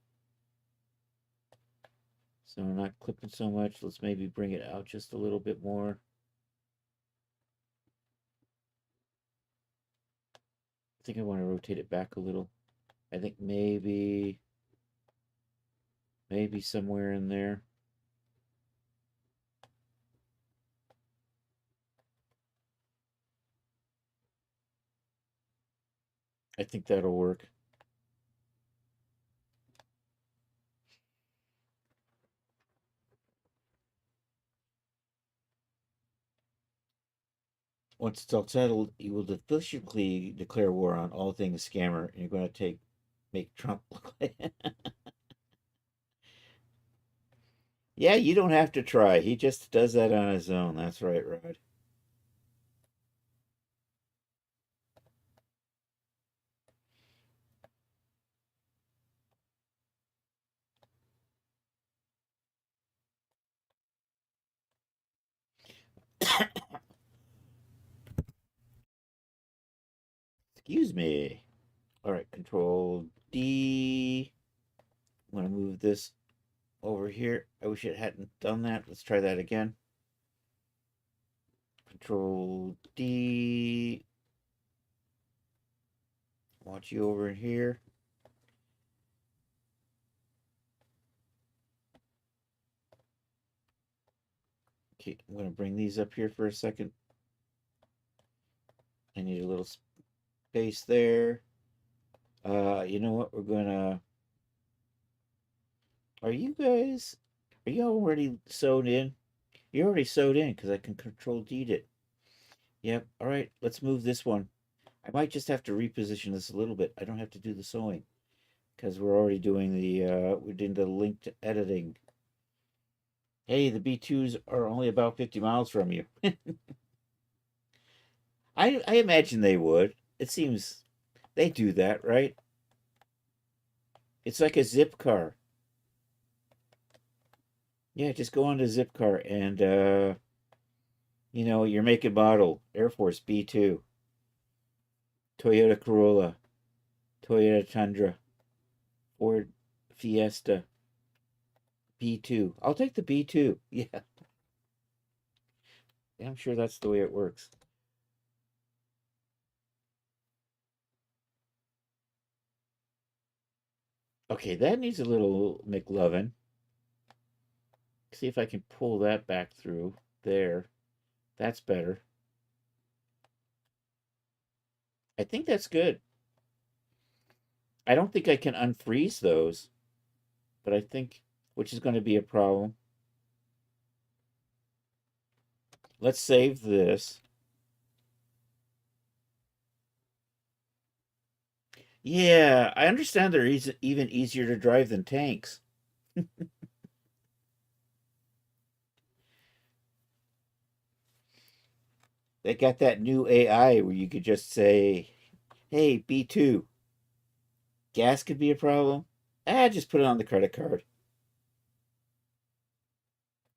So we're not clipping so much. Let's maybe bring it out just a little bit more. I think I want to rotate it back a little. I think maybe somewhere in there. I think that'll work. Once it's all settled, you will officially declare war on all things scammer, and you're going to make Trump look like. Yeah, you don't have to try. He just does that on his own. That's right, Rod. Excuse me. All right, Control D. I'm going to move this over here. I wish it hadn't done that. Let's try that again. Control D. Want you over here. Okay, I'm going to bring these up here for a second. I need a little space there. You know what? We're going to... Are you already sewed in? You're already sewed in because I can Control D'd it. Yep. All right, let's move this one. I might just have to reposition this a little bit. I don't have to do the sewing because we're already doing we're doing the linked editing. Hey, the B2s are only about 50 miles from you. I imagine they would. It seems they do that, right? It's like a zip car. Yeah, just go on to Zipcar and, you know, your make and model, Air Force B2, Toyota Corolla, Toyota Tundra, Ford Fiesta, B2. I'll take the B2. Yeah. I'm sure that's the way it works. Okay, that needs a little McLovin. See if I can pull that back through there. That's better. I think that's good. I don't think I can unfreeze those, but I think, which is going to be a problem. Let's save this. Yeah, I understand they're even easier to drive than tanks. They got that new AI where you could just say, "Hey, B2, gas could be a problem. Ah, just put it on the credit card.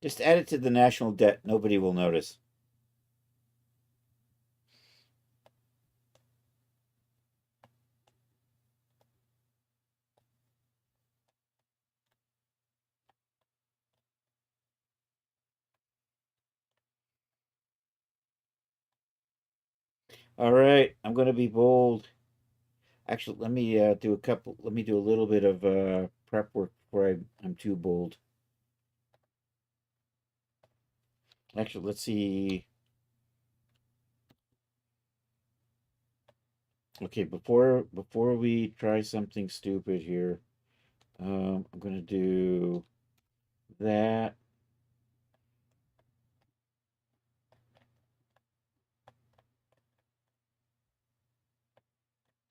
Just add it to the national debt. Nobody will notice." All right, I'm going to be bold. Actually, let me do a couple. Let me do a little bit of prep work before I'm too bold. Actually, let's see. Okay, before we try something stupid here, I'm gonna do that.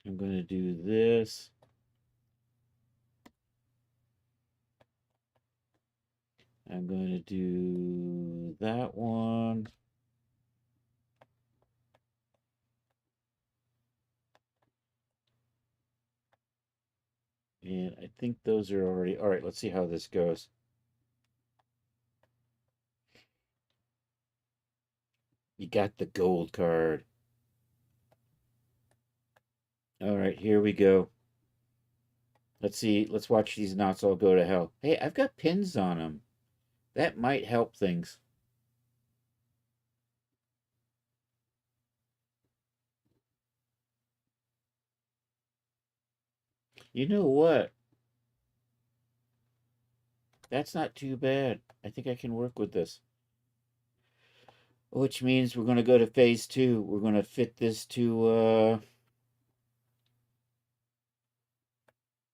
I'm gonna do this. I'm gonna do that one. And I think those are already all right. Let's see how this goes. You got the gold card. All right, here we go. Let's see. Let's watch these knots all go to hell. Hey, I've got pins on them. That might help things. You know what? That's not too bad. I think I can work with this. Which means we're going to go to phase 2. We're going to fit this to,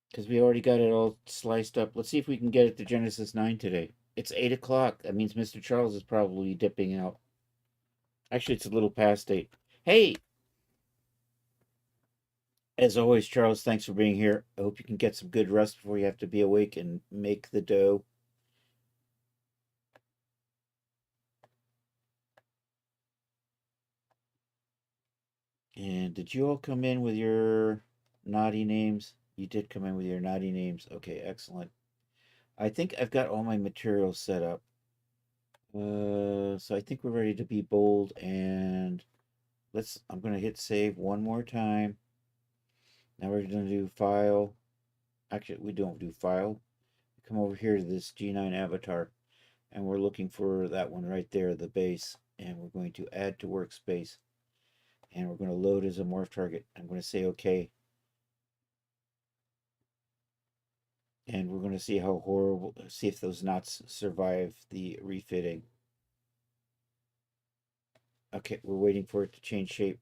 because we already got it all sliced up. Let's see if we can get it to Genesis 9 today. It's 8 o'clock. That means Mr. Charles is probably dipping out. Actually, it's a little past 8. Hey! As always, Charles, thanks for being here. I hope you can get some good rest before you have to be awake and make the dough. And did you all come in with your naughty names? You did come in with your naughty names. Okay, excellent. I think I've got all my materials set up. So I think we're ready to be bold, and I'm going to hit save one more time. Now we're going to do file. Actually, we don't do file. Come over here to this G9 avatar, and we're looking for that one right there, the base, and we're going to add to workspace, and we're going to load as a morph target. I'm going to say okay. And we're going to see how horrible, see if those knots survive the refitting. Okay, we're waiting for it to change shape.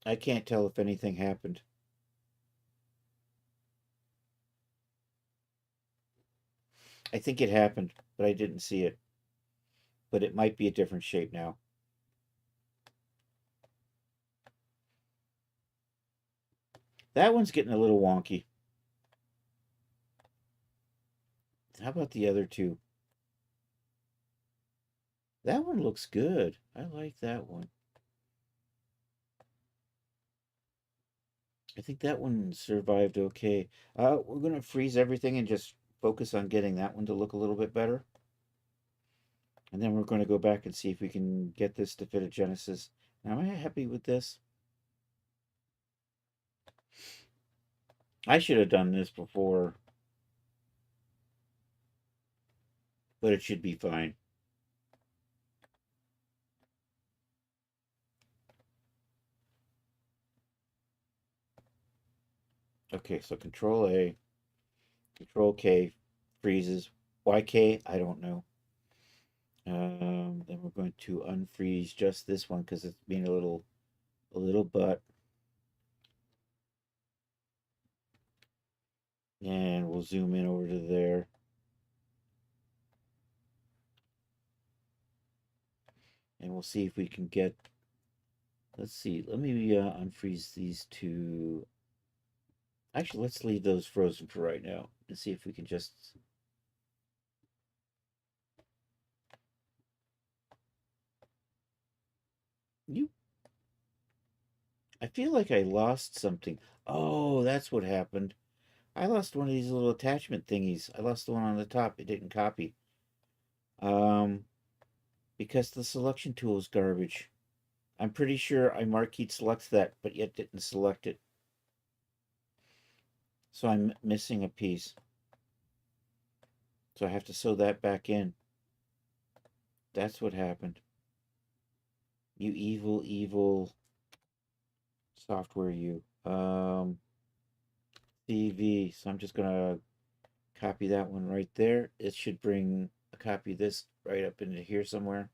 I can't tell if anything happened. I think it happened, but I didn't see it. But it might be a different shape now. That one's getting a little wonky. How about the other two? That one looks good. I like that one. I think that one survived okay. We're going to freeze everything and just focus on getting that one to look a little bit better. And then we're going to go back and see if we can get this to fit a Genesis. Now, am I happy with this? I should have done this before, but it should be fine. Okay, so Control A, Control K freezes. YK, I don't know. Then we're going to unfreeze just this one because it's being a little butt. And we'll zoom in over to there. And we'll see if we can get Let's see. Let me unfreeze these two. Actually, let's leave those frozen for right now and see if we can just... I feel like I lost something. Oh, that's what happened. I lost one of these little attachment thingies. I lost the one on the top. It didn't copy. Because the selection tool is garbage. I'm pretty sure I marqueed select that, but yet didn't select it. So I'm missing a piece. So I have to sew that back in. That's what happened. You evil, evil software, you. CV. So I'm just gonna copy that one right there. It should bring a copy of this right up into here somewhere.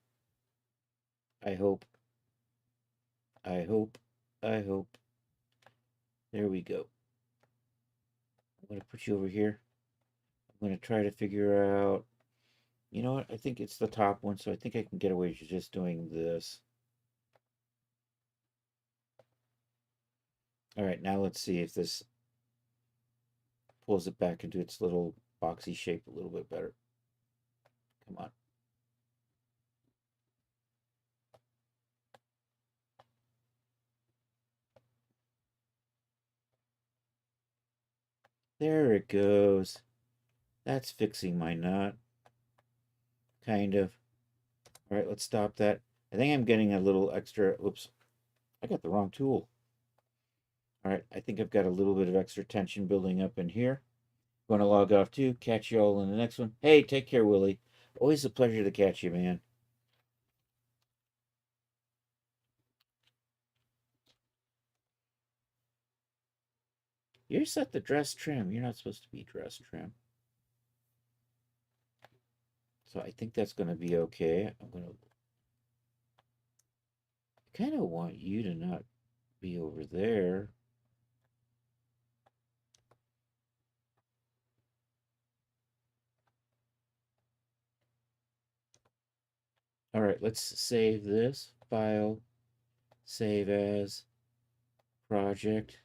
I hope. I hope. I hope. There we go. I'm going to put you over here. I'm going to try to figure out... You know what? I think it's the top one, so I think I can get away with just doing this. All right, now let's see if this pulls it back into its little boxy shape a little bit better. Come on. There it goes. That's fixing my knot. Kind of. All right, let's stop that. I think I'm getting a little extra... Oops. I got the wrong tool. All right, I think I've got a little bit of extra tension building up in here. Going to log off too. Catch you all in the next one. Hey, take care, Willie. Always a pleasure to catch you, man. You're set the dress trim. You're not supposed to be dress trim. So I think that's going to be okay. I kind of want you to not be over there. All right, let's save this file. Save as project.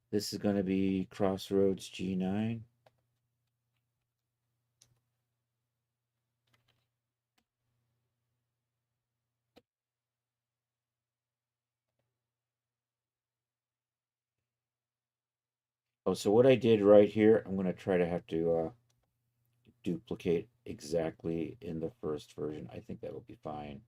This is going to be Crossroads G9. Oh, so what I did right here, I'm going to try to have to duplicate exactly in the first version. I think that'll be fine.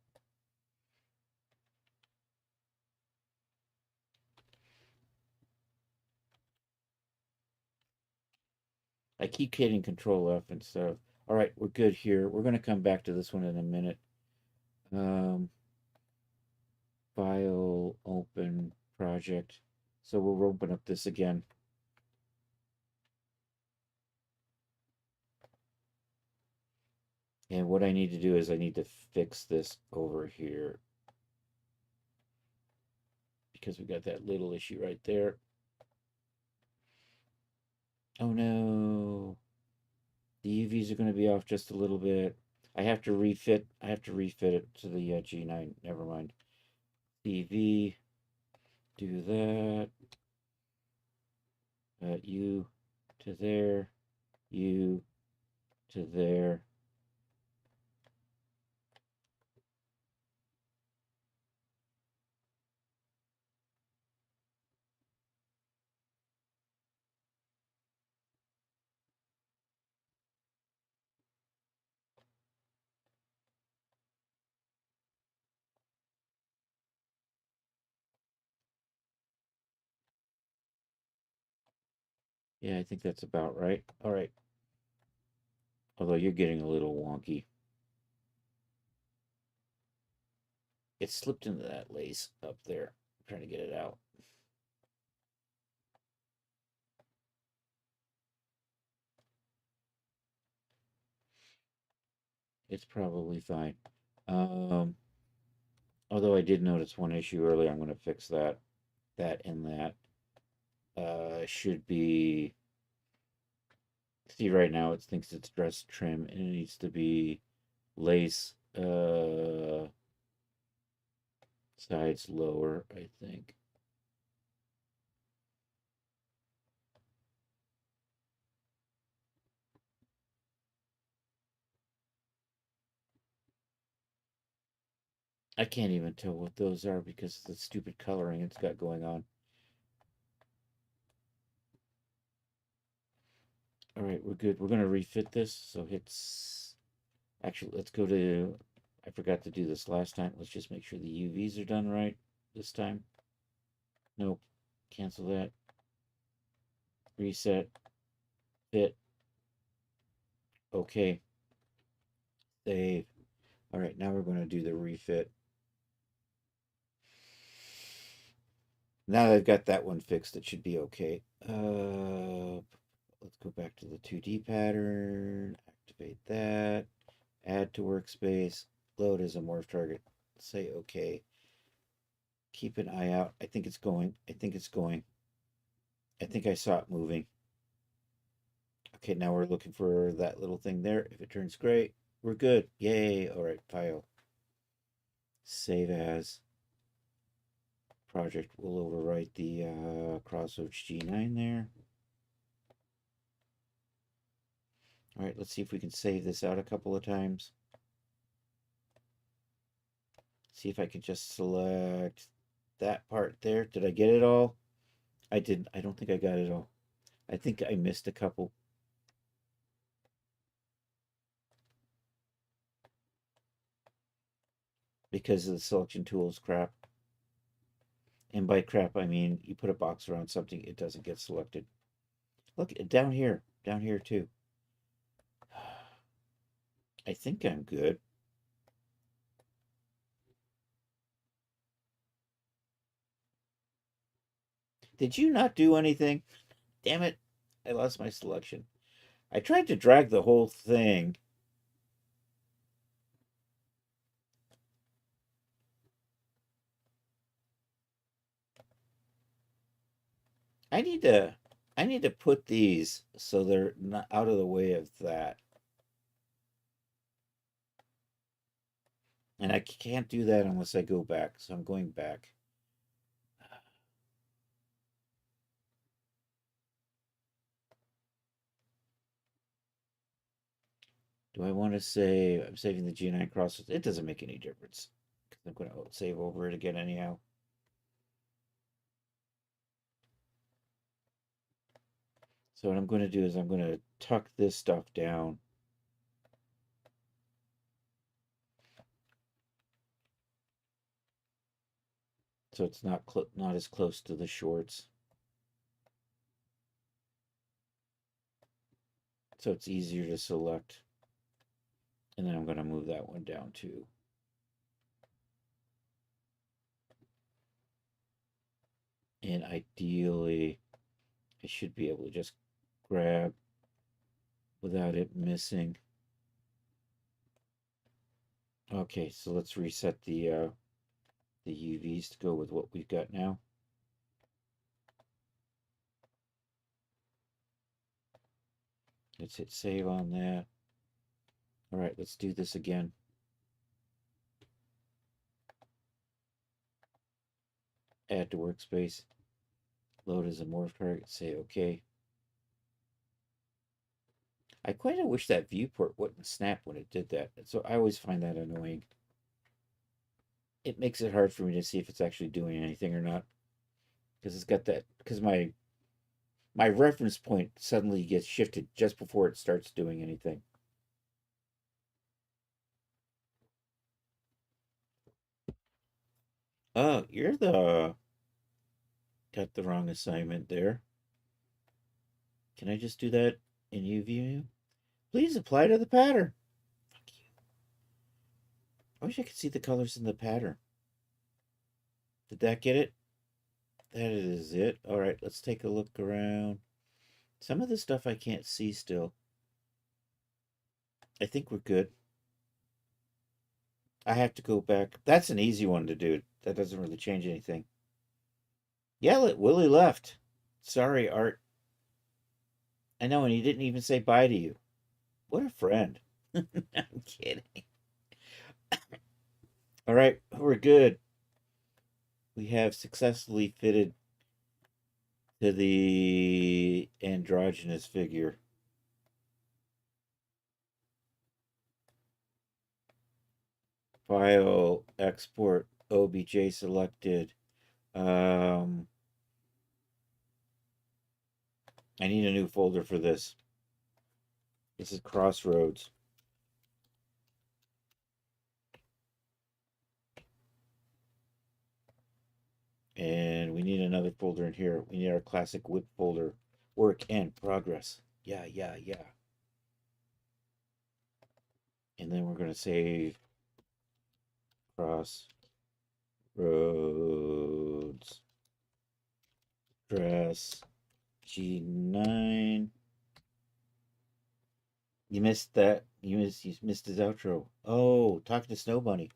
I keep hitting Control F and stuff. All right, we're good here. We're going to come back to this one in a minute. File, open, project. So we'll open up this again. And what I need to do is I need to fix this over here. Because we got that little issue right there. Oh no. The UVs are going to be off just a little bit. I have to refit it to the G9. Never mind. CV. Do that. You to there. You to there. Yeah, I think that's about right. All right. Although you're getting a little wonky. It slipped into that lace up there. I'm trying to get it out. It's probably fine. Although I did notice one issue earlier, I'm going to fix that. That and that. Should be... See, right now it thinks it's dress trim, and it needs to be lace Sides lower, I think. I can't even tell what those are because of the stupid coloring it's got going on. All right, we're good. We're going to refit this. So actually, let's go to, I forgot to do this last time. Let's just make sure the UVs are done right this time. Nope. Cancel that. Reset. Fit. Okay. Save. All right, now we're going to do the refit. Now that I've got that one fixed, it should be okay. Let's go back to the 2D pattern. Activate that. Add to workspace. Load as a morph target. Say okay. Keep an eye out. I think it's going. I think it's going. I think I saw it moving. Okay, now we're looking for that little thing there. If it turns gray, we're good. Yay. All right, file. Save as. Project will overwrite the Crossroads G9 there. All right, let's see if we can save this out a couple of times. See if I can just select that part there. Did I get it all? I didn't. I don't think I got it all. I think I missed a couple. Because of the selection tools crap. And by crap, I mean you put a box around something, it doesn't get selected. Look, down here too. I think I'm good. Did you not do anything? Damn it, I lost my selection. I tried to drag the whole thing. I need to put these so they're not out of the way of that. And I can't do that unless I go back, so I'm going back. Do I want to say I'm saving the G9 Crossroads? It doesn't make any difference because I'm going to save over it again anyhow. So what I'm going to do is I'm going to tuck this stuff down. So it's not as close to the shorts. So it's easier to select. And then I'm going to move that one down too. And ideally, I should be able to just grab without it missing. Okay, so let's reset the UVs to go with what we've got now. Let's hit save on that. All right, let's do this again. Add to workspace. Load as a morph target. Say okay. I quite wish that viewport wouldn't snap when it did that. So I always find that annoying. It makes it hard for me to see if it's actually doing anything or not. Because it's got that, because my reference point suddenly gets shifted just before it starts doing anything. Oh, you're got the wrong assignment there. Can I just do that in UView? Please apply to the pattern. Fuck you. I wish I could see the colors in the pattern. Did that get it? That is it. All right, let's take a look around. Some of the stuff I can't see still. I think we're good. I have to go back. That's an easy one to do. That doesn't really change anything. Yeah, Willie left. Sorry, Art. I know, and he didn't even say bye to you. What a friend. I'm kidding. All right, we're good. we have successfully fitted to the androgynous figure. File, export, OBJ selected. I need a new folder for this. This is Crossroads. And we need another folder in here. We need our classic whip folder. Work and progress. Yeah. And then we're going to save Crossroads. Address G9. You missed that. You missed his outro. Oh, talking to Snow Bunny.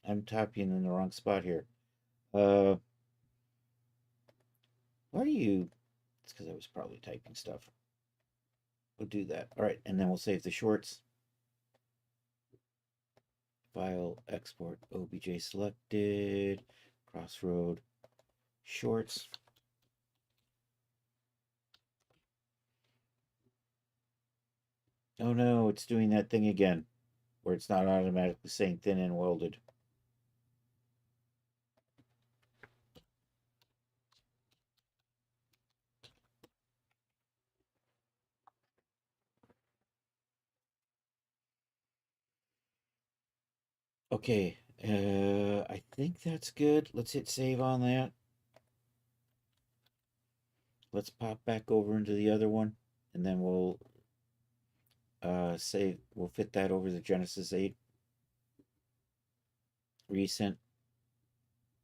I'm typing in the wrong spot here. Why are you? It's because I was probably typing stuff. We'll do that. All right, and then we'll save the shorts. File, export, OBJ selected, Crossroad, shorts. Oh no, it's doing that thing again, where it's not automatically saying thin and welded. Okay, I think that's good. Let's hit save on that. Let's pop back over into the other one, and then we'll save. We'll fit that over the Genesis 8. Recent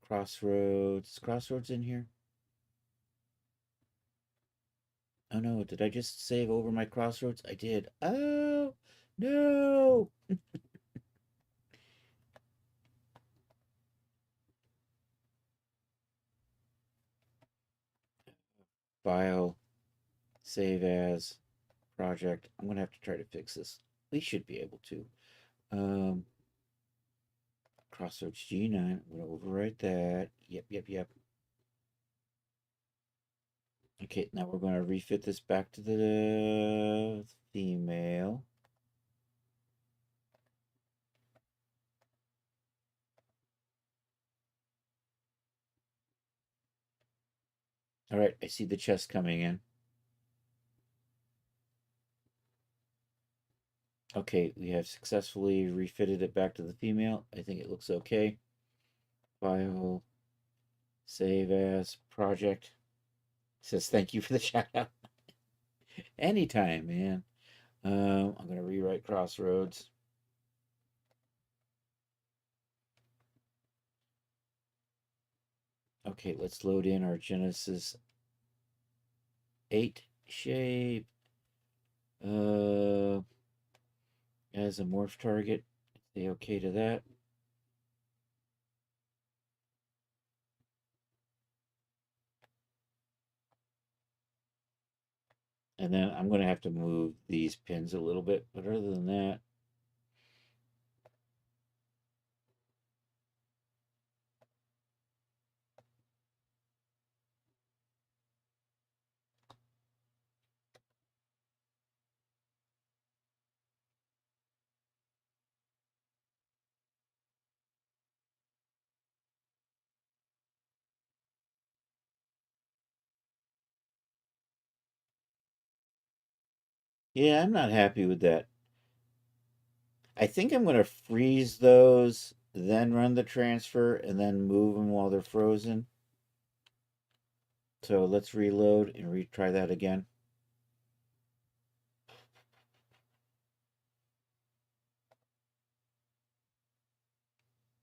Crossroads. Is Crossroads in here? Oh no, did I just save over my Crossroads? I did. Oh no. File, save as, project. I'm gonna have to try to fix this. We should be able to. Crossroads G9. I'm gonna overwrite that. Yep. Okay, now we're gonna refit this back to the female. All right, I see the chest coming in. Okay, we have successfully refitted it back to the female. I think it looks okay. File, save as, project. Says thank you for the shout out. Anytime, man. I'm gonna rewrite Crossroads. Okay, let's load in our Genesis 8 shape. As a morph target. Say okay to that. And then I'm going to have to move these pins a little bit, but other than that, yeah, I'm not happy with that. I think I'm going to freeze those, then run the transfer, and then move them while they're frozen. So let's reload and retry that again.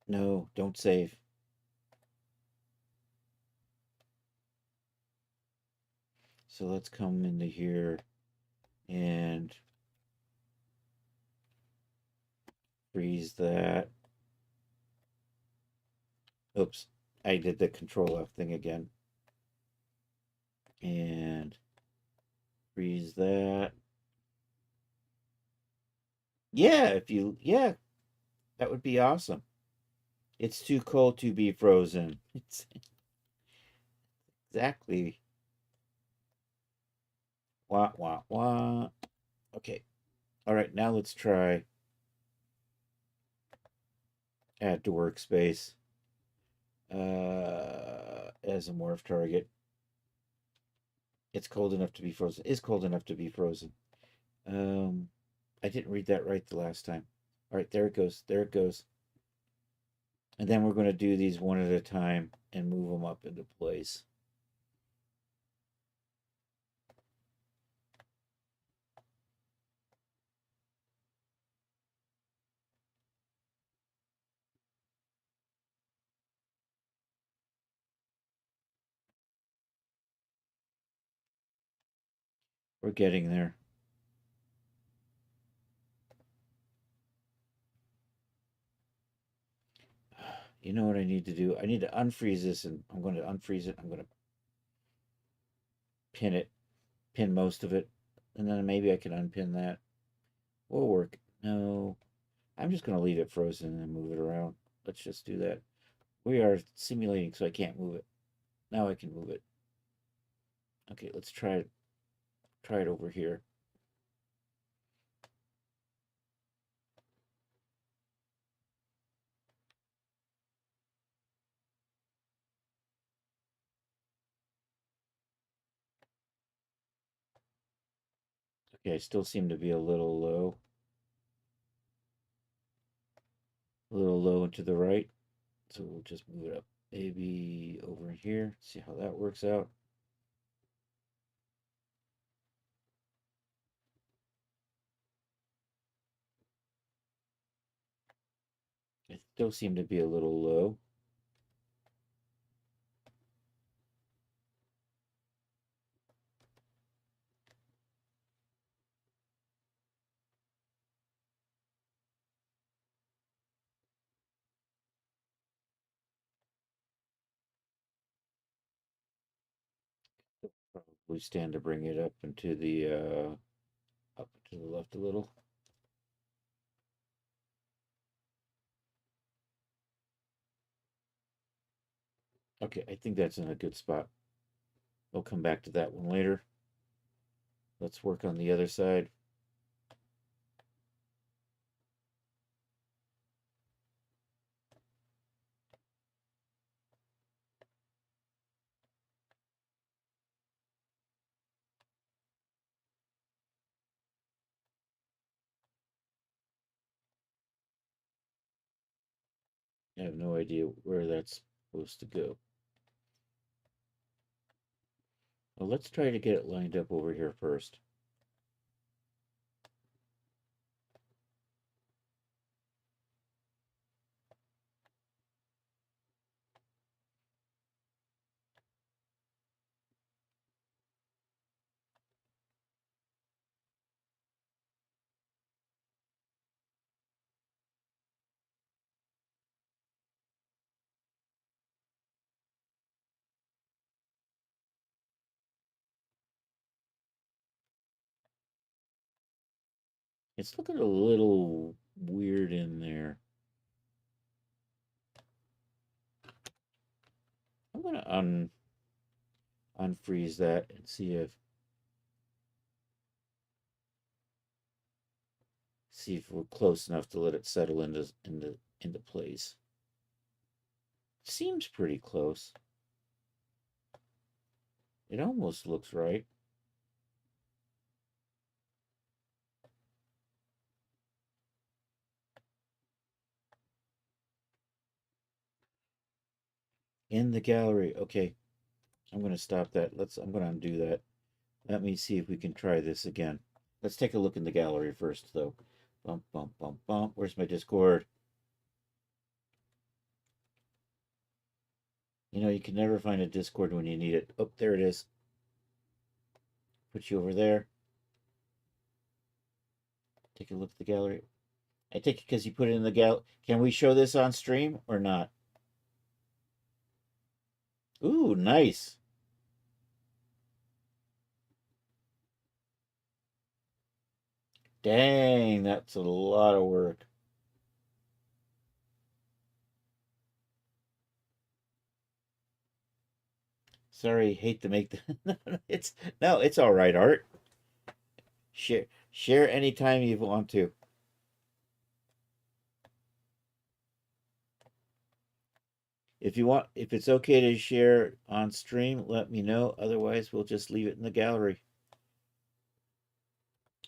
No, don't save. So let's come into here and freeze that. Oops, I did the Control F thing again. And freeze that. Yeah, that would be awesome. It's too cold to be frozen. It's exactly. Wah, wah, wah. Okay. All right, now let's try add to workspace as a morph target. It's cold enough to be frozen. Is cold enough to be frozen. I didn't read that right the last time. All right, there it goes. There it goes. And then we're going to do these one at a time and move them up into place. We're getting there. You know what I need to do? I need to unfreeze this, and I'm going to unfreeze it. I'm going to pin it, pin most of it, and then maybe I can unpin that. Will work. No, I'm just going to leave it frozen and move it around. Let's just do that. We are simulating, so I can't move it. Now I can move it. Okay, let's try it. Try it over here. Okay, I still seem to be a little low. A little low and to the right. So we'll just move it up. Maybe over here. See how that works out. I still seem to be a little low. Probably stand to bring it up into the up to the left a little. Okay, I think that's in a good spot. We'll come back to that one later. Let's work on the other side. I have no idea where that's supposed to go. Well, let's try to get it lined up over here first. It's looking a little weird in there. I'm going to unfreeze that and see if we're close enough to let it settle into place. Seems pretty close. It almost looks right. In the gallery. Okay. I'm going to stop that. I'm going to undo that. Let me see if we can try this again. Let's take a look in the gallery first, though. Bump, bump, bump, bump. Where's my Discord? You know, you can never find a Discord when you need it. Oh, there it is. Put you over there. Take a look at the gallery. I take it because you put it in the gallery. Can we show this on stream or not? Ooh, nice. Dang, that's a lot of work. Sorry, hate to make the it's all right, Art. Share anytime you want to. If you want, if it's okay to share on stream, let me know. Otherwise, we'll just leave it in the gallery.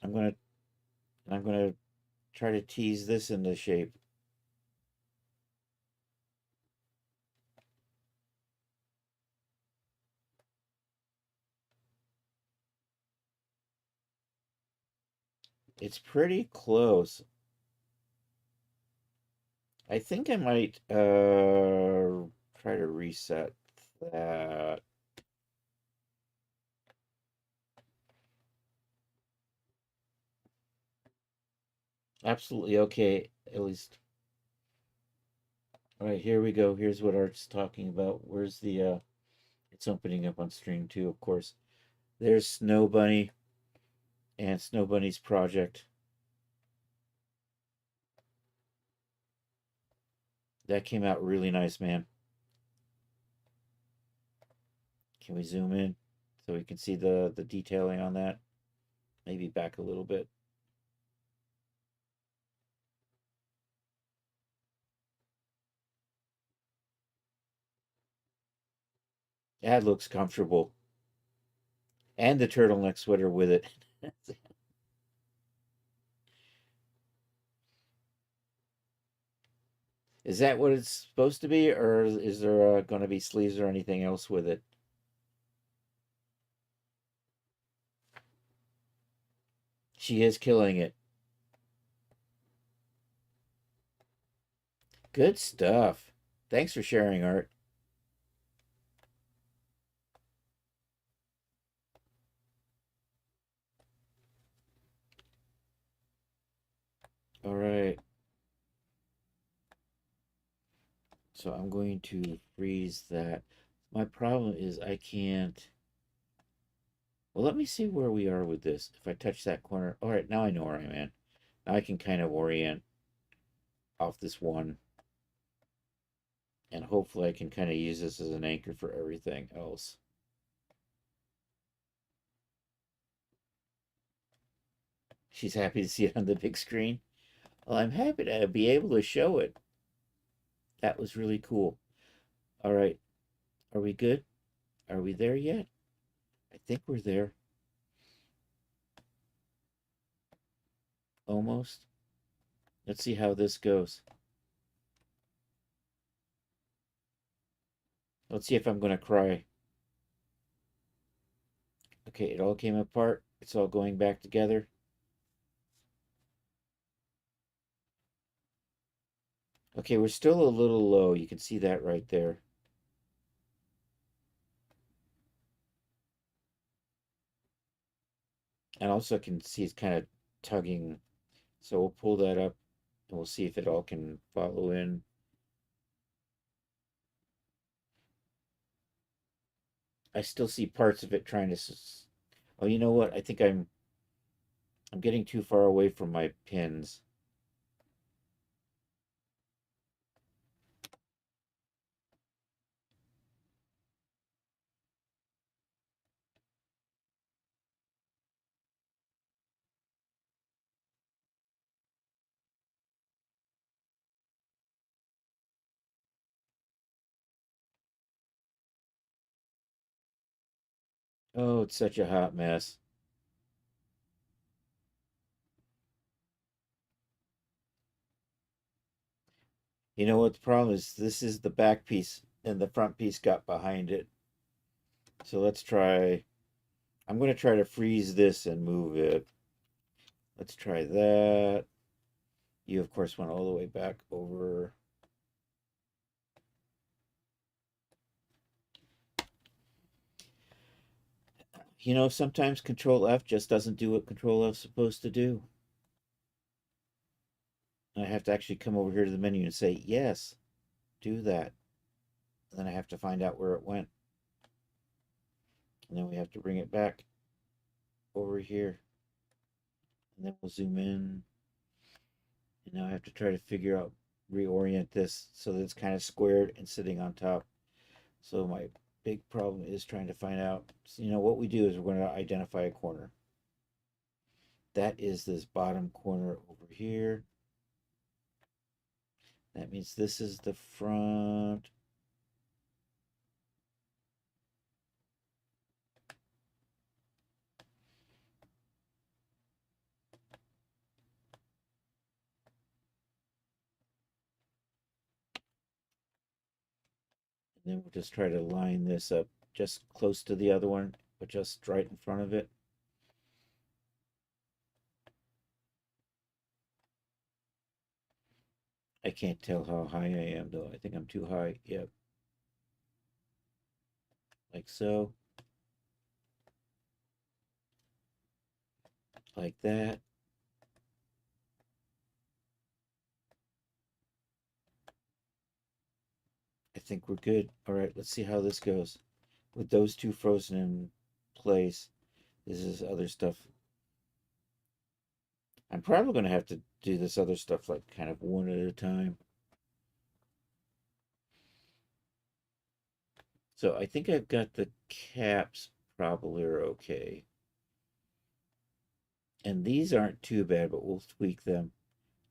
I'm gonna try to tease this into shape. It's pretty close. I think I might try to reset that. Absolutely okay, at least. All right, here we go. Here's what Art's talking about. Where's the it's opening up on stream too, of course. There's Snow Bunny and Snow Bunny's project. That came out really nice, man. Can we zoom in so we can see the detailing on that? Maybe back a little bit. That looks comfortable. And the turtleneck sweater with it. Is that what it's supposed to be, or is there going to be sleeves or anything else with it? She is killing it. Good stuff. Thanks for sharing, Art. All right. So I'm going to freeze that. My problem is I can't. Well, let me see where we are with this. If I touch that corner. All right, now I know where I'm at. Now I can kind of orient off this one. And hopefully I can kind of use this as an anchor for everything else. She's happy to see it on the big screen. Well, I'm happy to be able to show it. That was really cool. All right. Are we good? Are we there yet? I think we're there. Almost. Let's see how this goes. Let's see if I'm going to cry. Okay, it all came apart. It's all going back together. Okay, we're still a little low. You can see that right there. And also can see it's kind of tugging. So we'll pull that up and we'll see if it all can follow in. I still see parts of it trying to. Oh, you know what? I think I'm getting too far away from my pins. Oh, it's such a hot mess. You know what the problem is? This is the back piece and the front piece got behind it. So let's try. I'm going to try to freeze this and move it. Let's try that. You, of course, went all the way back over. You know, sometimes Control F just doesn't do what Control F is supposed to do. I have to actually come over here to the menu and say, yes, do that. And then I have to find out where it went. And then we have to bring it back over here. And then we'll zoom in. And now I have to try to figure out, reorient this so that it's kind of squared and sitting on top. So my big problem is trying to find out. So, you know, what we do is we're going to identify a corner. That is this bottom corner over here. That means this is the front. And then we'll just try to line this up just close to the other one, but just right in front of it. I can't tell how high I am though. I think I'm too high. Yep. Like so. Like that. I think we're good. All right, let's see how this goes. With those two frozen in place, this is other stuff. I'm probably going to have to do this other stuff like kind of one at a time. So I think I've got the caps probably are okay. And these aren't too bad, but we'll tweak them.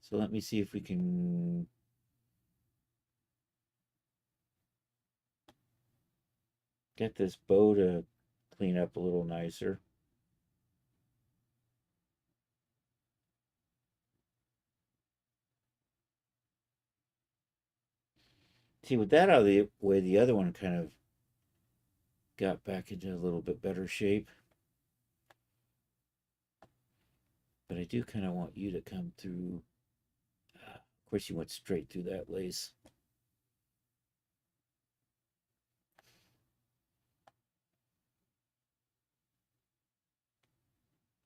So let me see if we can get this bow to clean up a little nicer. See, with that out of the way, the other one kind of got back into a little bit better shape. But I do kind of want you to come through. Of course, you went straight through that lace.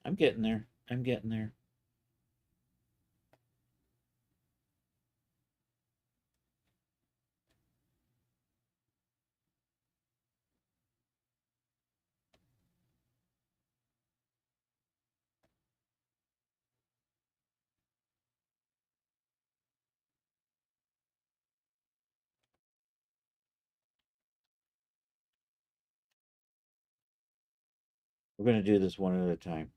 I'm getting there. I'm getting there. We're going to do this one at a time.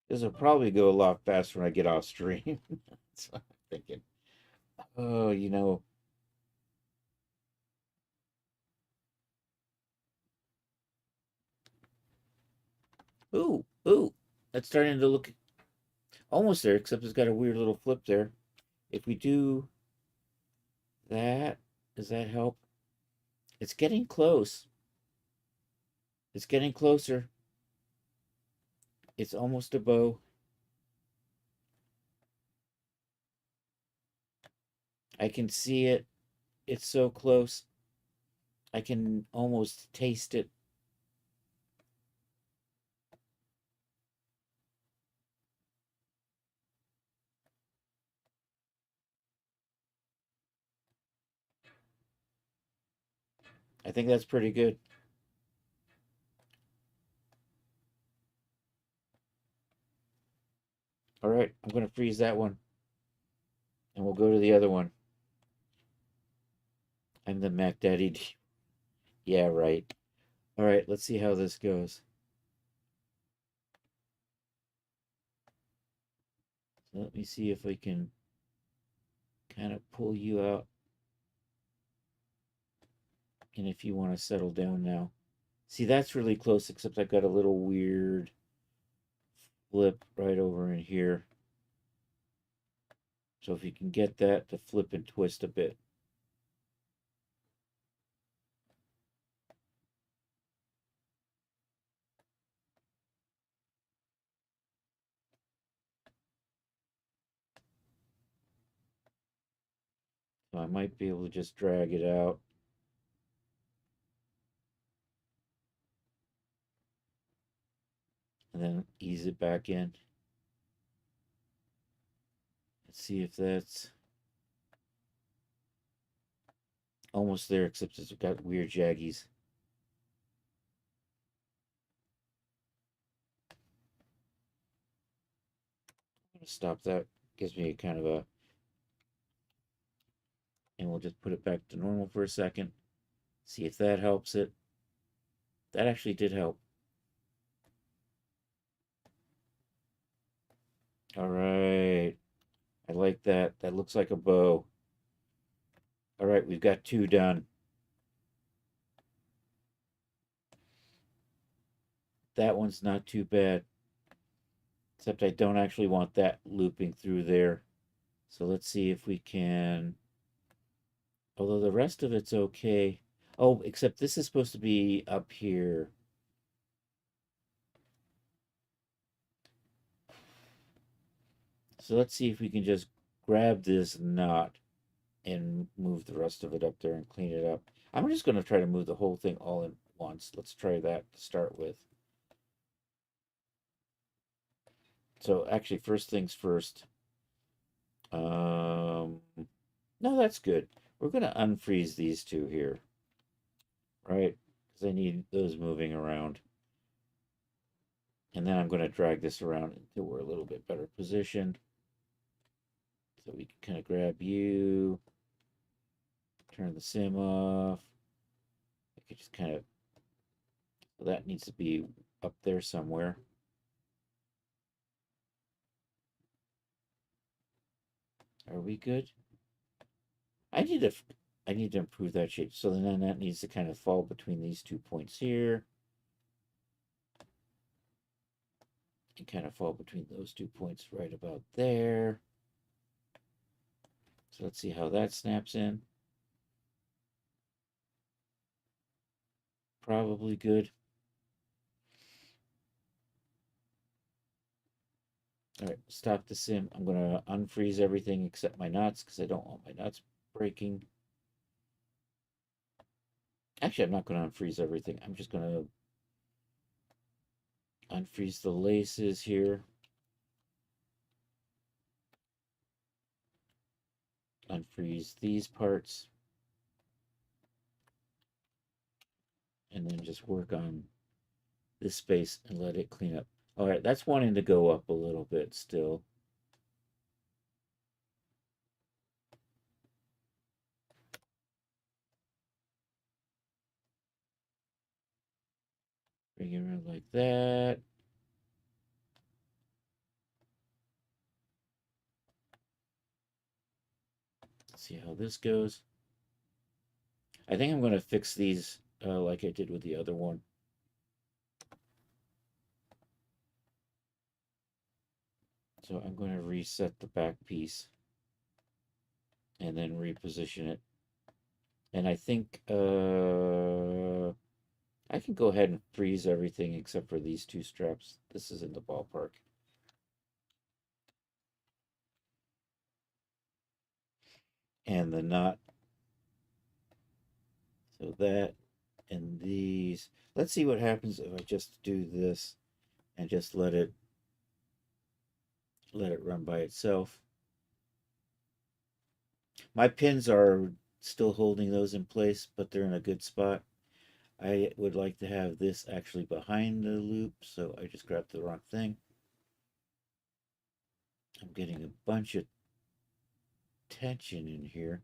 This will probably go a lot faster when I get off stream. That's what I'm thinking. Oh, you know. Ooh, ooh. That's starting to look almost there, except it's got a weird little flip there. If we do that, does that help? It's getting close. It's getting closer. It's almost a bow. I can see it. It's so close. I can almost taste it. I think that's pretty good. All right, I'm going to freeze that one. And we'll go to the other one. I'm the Mac Daddy. Yeah, right. All right, let's see how this goes. So let me see if we can kind of pull you out. And if you want to settle down now. See, that's really close, except I've got a little weird flip right over in here. So if you can get that to flip and twist a bit. So I might be able to just drag it out. And then ease it back in. Let's see if that's almost there, except it's got weird jaggies. I'm gonna stop that. Gives me a kind of a, and we'll just put it back to normal for a second. See if that helps it. That actually did help. All right. I like that. That looks like a bow. All right, we've got 2 done. That one's not too bad. Except I don't actually want that looping through there. So let's see if we can... Although the rest of it's okay. Oh, except this is supposed to be up here. So let's see if we can just grab this knot and move the rest of it up there and clean it up. I'm just going to try to move the whole thing all at once. Let's try that to start with. So actually, first things first. No, that's good. We're going to unfreeze these 2 here. Right? Because I need those moving around. And then I'm going to drag this around until we're a little bit better positioned. So we can kind of grab you. Turn the sim off. I could just kind of... So that needs to be up there somewhere. Are we good? I need to improve that shape. So then that needs to kind of fall between these 2 points here. And kind of fall between those 2 points right about there. So let's see how that snaps in. Probably good. All right, stop the sim. I'm going to unfreeze everything except my knots because I don't want my knots breaking. Actually, I'm not going to unfreeze everything. I'm just going to unfreeze the laces here. Unfreeze these parts. And then just work on this space and let it clean up. All right, that's wanting to go up a little bit still. Bring it around like that. Let's see how this goes. I think I'm going to fix these like I did with the other one. So I'm going to reset the back piece and then reposition it. And I think I can go ahead and freeze everything except for these 2 straps. This is in the ballpark. And the knot. So that and these. Let's see what happens if I just do this and just let it run by itself. My pins are still holding those in place, but they're in a good spot. I would like to have this actually behind the loop, so I just grabbed the wrong thing. I'm getting a bunch of tension in here.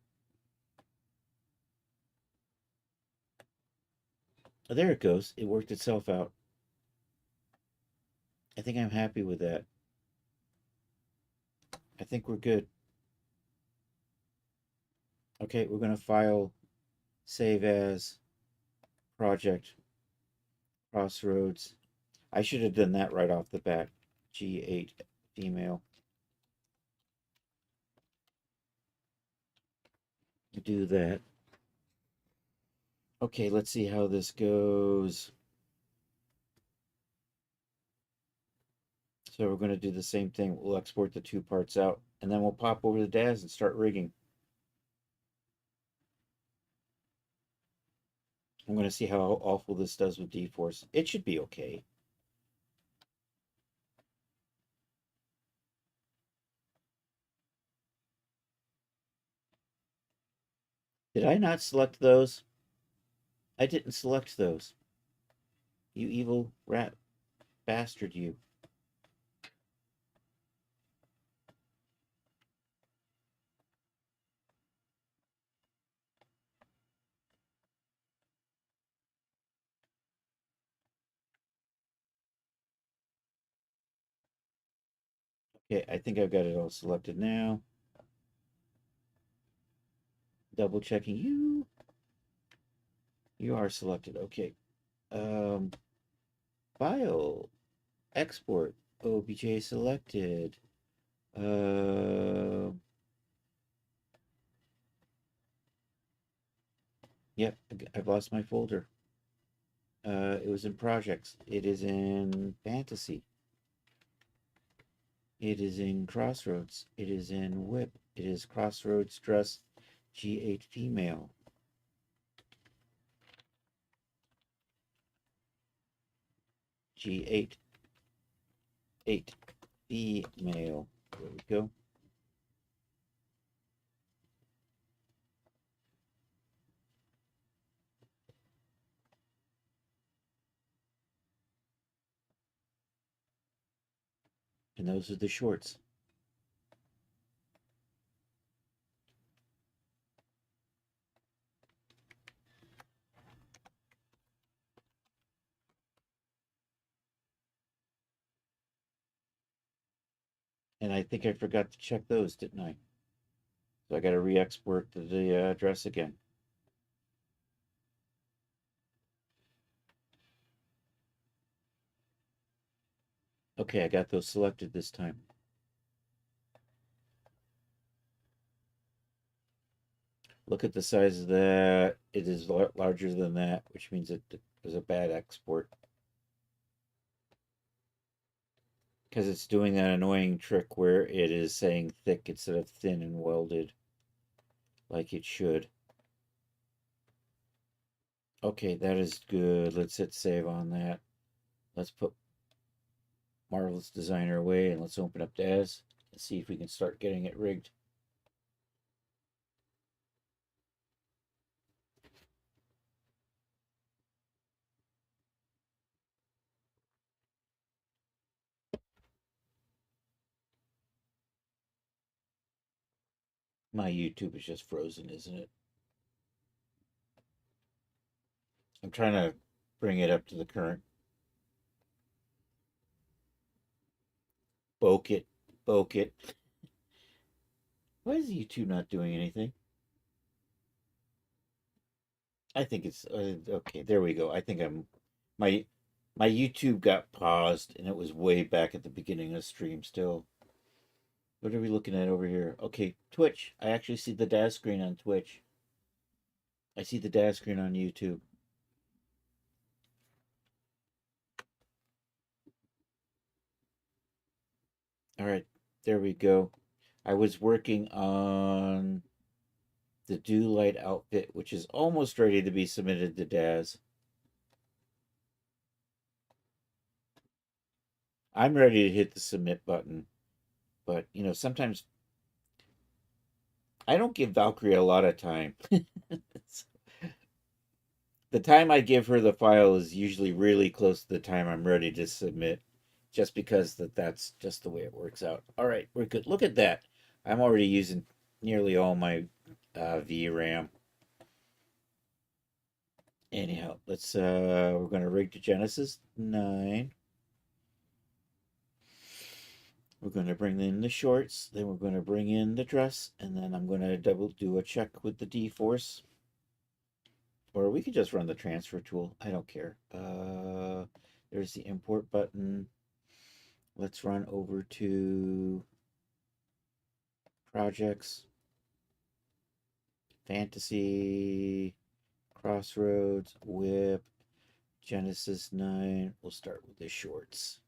Oh, there it goes. It worked itself out. I think I'm happy with that. I think we're good. Okay, we're going to file save as project Crossroads. I should have done that right off the bat. G8 female. Do that. Okay, let's see how this goes. So we're going to do the same thing. We'll export the 2 parts out, and then we'll pop over the DAS and start rigging. I'm going to see how awful this does with D-Force. It should be okay. Did I not select those? I didn't select those. You evil rat bastard, you. Okay, I think I've got it all selected now. Double checking you. You are selected. Okay. File. Export. OBJ selected. Yep, I've lost my folder. It was in projects. It is in fantasy. It is in Crossroads. It is in Whip. It is Crossroads dress G8 female. G8. 8 female. There we go. And those are the shorts. And I think I forgot to check those, didn't I? So I got to re-export the dress again. Okay, I got those selected this time. Look at the size of that. It is larger than that, which means it is a bad export. Because it's doing that annoying trick where it is saying thick instead of thin and welded. Like it should. Okay, that is good. Let's hit save on that. Let's put Marvelous Designer away and let's open up DAZ and see if we can start getting it rigged. My YouTube is just frozen, isn't it? I'm trying to bring it up to the current. Boke it. Boke it. Why is YouTube not doing anything? I think it's okay. There we go. I think my YouTube got paused and it was way back at the beginning of the stream still. What are we looking at over here? Okay, Twitch. I actually see the DAZ screen on Twitch. I see the DAZ screen on YouTube. All right, there we go. I was working on the Do Light outfit, which is almost ready to be submitted to DAZ. I'm ready to hit the submit button, but you know, sometimes I don't give Valkyrie a lot of time. The time I give her the file is usually really close to the time I'm ready to submit, just because that's just the way it works out. All right, we're good. Look at that. I'm already using nearly all my VRAM. Anyhow, let's we're going to rig to Genesis 9. We're going to bring in the shorts, then we're going to bring in the dress, and then I'm going to do a check with the D-Force. Or we could just run the transfer tool. I don't care. There's the import button. Let's run over to projects, fantasy, Crossroads, Whip, Genesis 9. We'll start with the shorts.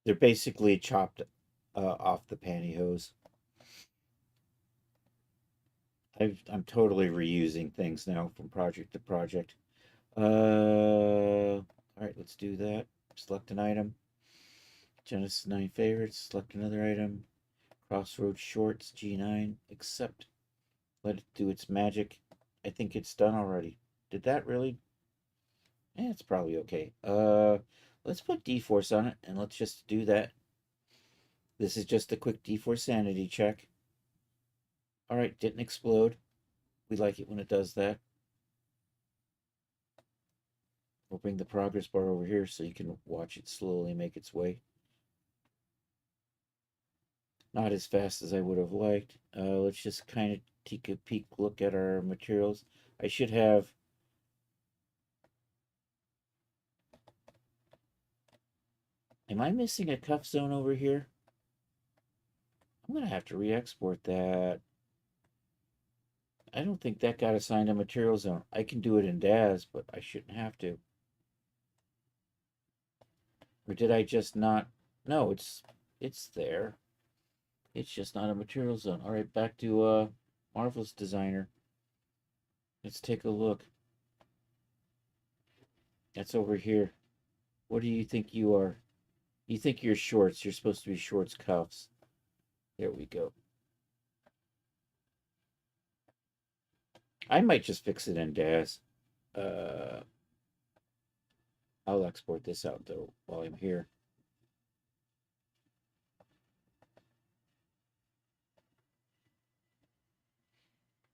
They're basically chopped off the pantyhose. I'm totally reusing things now from project to project. All right, let's do that. Select an item. Genesis 9 favorites. Select another item. Crossroads Shorts G9. Accept. Let it do its magic. I think it's done already. Did that really? It's probably okay. Let's put D-Force on it, and let's just do that. This is just a quick D-Force sanity check. All right, didn't explode. We like it when it does that. We'll bring the progress bar over here so you can watch it slowly make its way. Not as fast as I would have liked. Let's just kind of take a peek look at our materials. I should have... Am I missing a cuff zone over here? I'm going to have to re-export that. I don't think that got assigned a material zone. I can do it in DAZ, but I shouldn't have to. Or did I just not? No, it's there. It's just not a material zone. All right, back to Marvelous Designer. Let's take a look. That's over here. What do you think you are? You think you're shorts. You're supposed to be shorts cuffs. There we go. I might just fix it in DAZ. I'll export this out, though, while I'm here.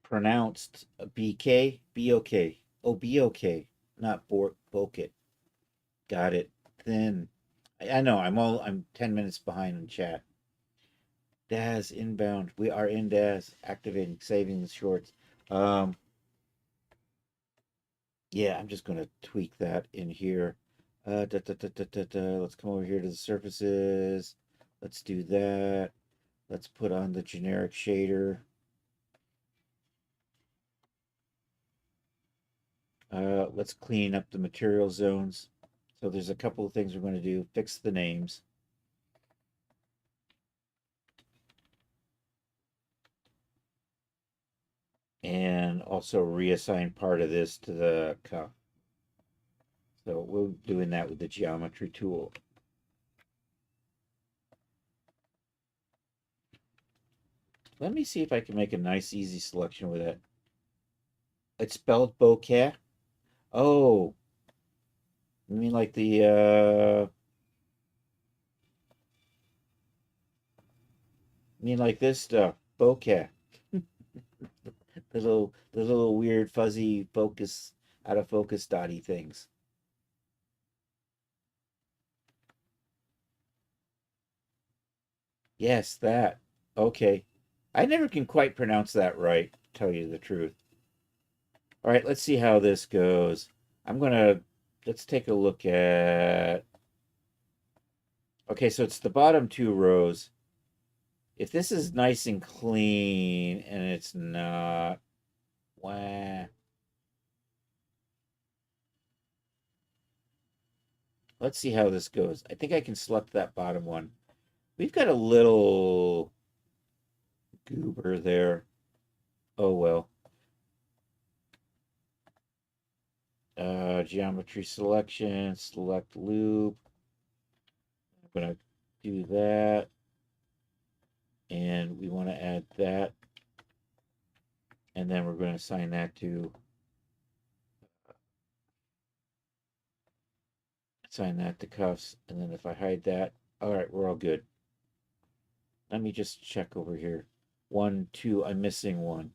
Pronounced BK? B-O-K. Oh, B-O-K. Not Bokit. Got it. Then, I know, I'm 10 minutes behind in chat. DAZ inbound. We are in DAZ. Activating, saving the shorts. Yeah, I'm just going to tweak that in here. Let's come over here to the surfaces. Let's do that. Let's put on the generic shader. Let's clean up the material zones. So there's a couple of things we're going to do. Fix the names. And also reassign part of this to the cuff. So we're doing that with the geometry tool. Let me see if I can make a nice, easy selection with it. It's spelled bokeh. Oh, you mean like the you mean like this stuff, bokeh. the little weird fuzzy focus out of focus dotty things. Yes, that. Okay. I never can quite pronounce that right, to tell you the truth. All right, let's see how this goes. Let's take a look at... Okay, so it's the bottom two rows. If this is nice and clean and it's not... Wah. Let's see how this goes. I think I can select that bottom one. We've got a little goober there. Oh, well. Geometry selection, select loop. I'm going to do that. And we want to add that. And then we're going to assign that to cuffs. And then if I hide that, all right, we're all good. Let me just check over here. 1, 2, I'm missing one.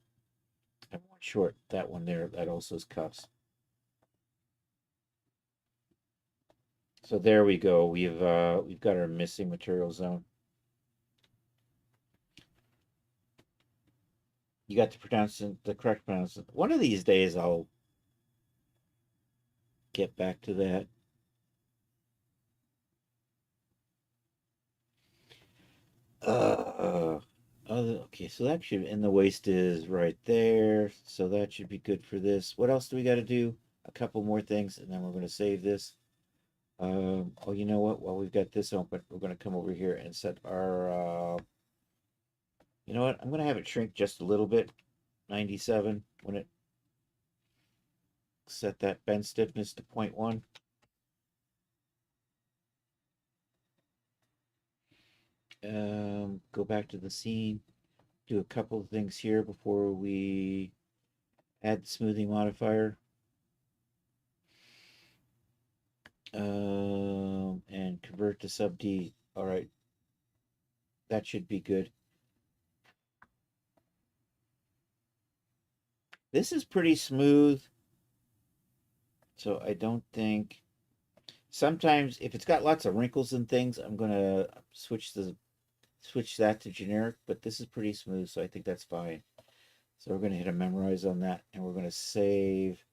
I'm one short. That one there, that also is cuffs. So there we go. We've got our missing material zone. You got the correct pronunciation. One of these days I'll get back to that. Okay, so that should, and the waist is right there. So that should be good for this. What else do we got to do? A couple more things, and then we're going to save this. Oh, you know what? While we've got this open, we're going to come over here and set our, you know what? I'm going to have it shrink just a little bit. 97 when it set that bend stiffness to 0.1. Go back to the scene, do a couple of things here before we add the smoothing modifier. And convert to sub D. All right, that should be good. This is pretty smooth, so I don't think. Sometimes if it's got lots of wrinkles and things, I'm gonna switch that to generic, but this is pretty smooth, so I think that's fine. So we're gonna hit a memorize on that, and we're gonna save.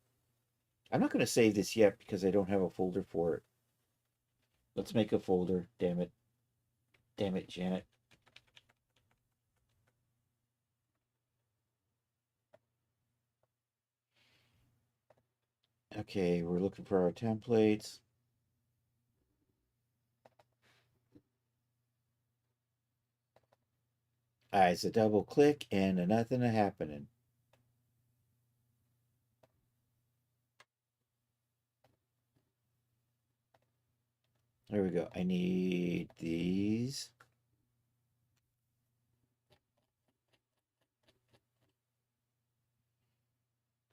I'm not gonna save this yet because I don't have a folder for it. Let's make a folder. Damn it, Janet. Okay, we're looking for our templates. It's a double click and nothing happening. There we go. I need these.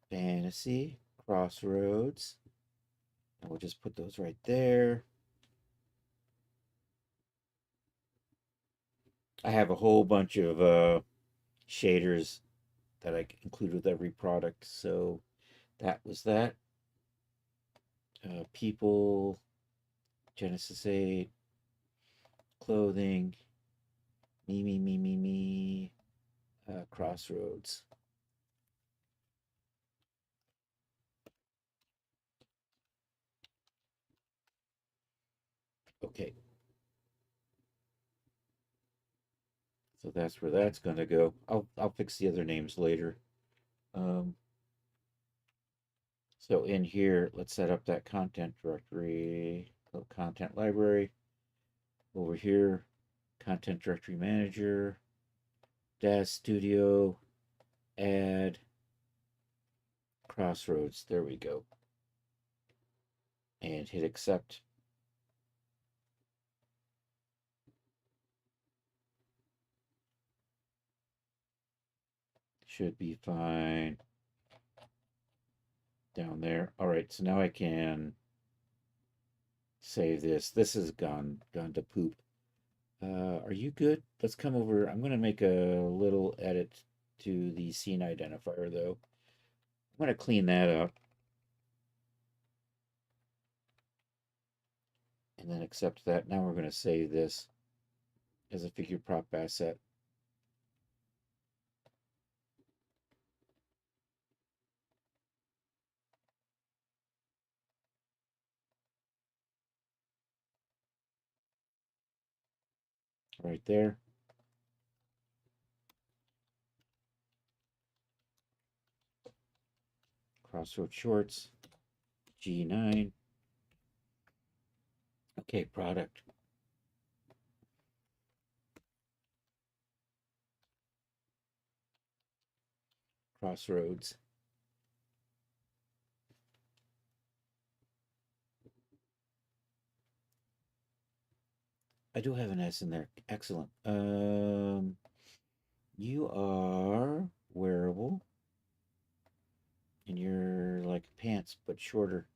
Fantasy, Crossroads. And we'll just put those right there. I have a whole bunch of shaders that I include with every product. So that was that. People, Genesis 8, clothing, me, Crossroads. Okay. So that's where that's going to go. I'll fix the other names later. So in here, let's set up that content directory, content library. Over here, content directory manager, DAZ Studio, add Crossroads. There we go. And hit accept. Should be fine. Down there. All right, so now I can save this. This has gone to poop. Are you good? Let's come over. I'm going to make a little edit to the scene identifier, though. I'm going to clean that up. And then accept that. Now we're going to save this as a figure prop asset. Right there. Crossroad Shorts, G9. Okay, product. Crossroads. I do have an S in there. Excellent. You are wearable. And you're like pants, but shorter.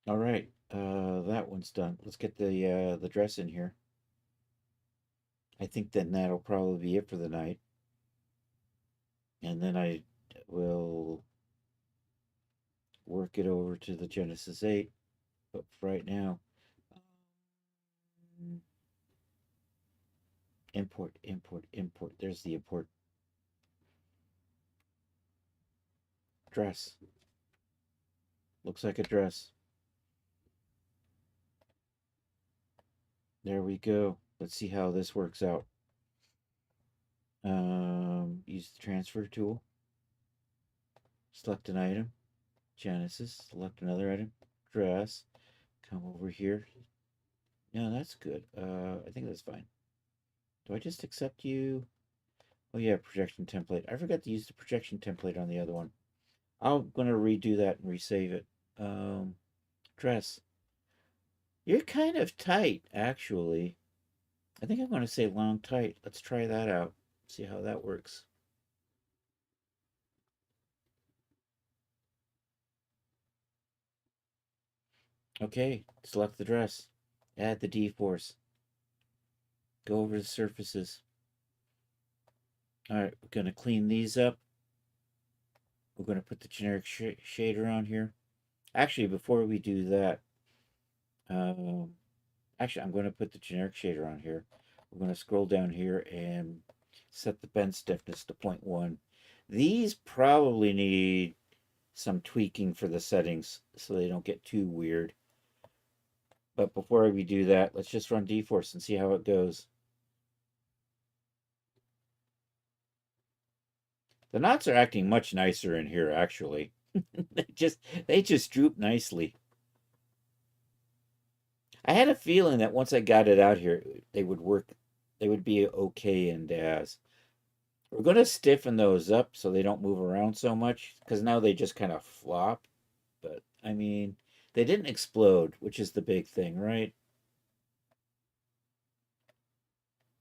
All right, that one's done. Let's get the dress in here. I think then that'll probably be it for the night. And then I will work it over to the Genesis 8. But for right now, import. There's the import. Dress. Looks like a dress. There we go. Let's see how this works out. Use the transfer tool. Select an item. Genesis. Select another item. Dress. Come over here. No, that's good. I think that's fine. Do I just accept you? Oh yeah, projection template. I forgot to use the projection template on the other one. I'm gonna redo that and resave it. Dress. You're kind of tight, actually. I think I'm gonna say long tight. Let's try that out. See how that works. Okay, select the dress. Add the D-force. Go over the surfaces. Alright, we're gonna clean these up. We're gonna put the generic shader on here. Actually, before we do that, actually, I'm going to put the generic shader on here. We're going to scroll down here and set the bend stiffness to 0.1. These probably need some tweaking for the settings so they don't get too weird. But before we do that, let's just run D-force and see how it goes. The knots are acting much nicer in here, actually. they just droop nicely. I had a feeling that once I got it out here, they would work. They would be okay in DAZ. We're going to stiffen those up so they don't move around so much, because now they just kind of flop. But, I mean, they didn't explode, which is the big thing, right?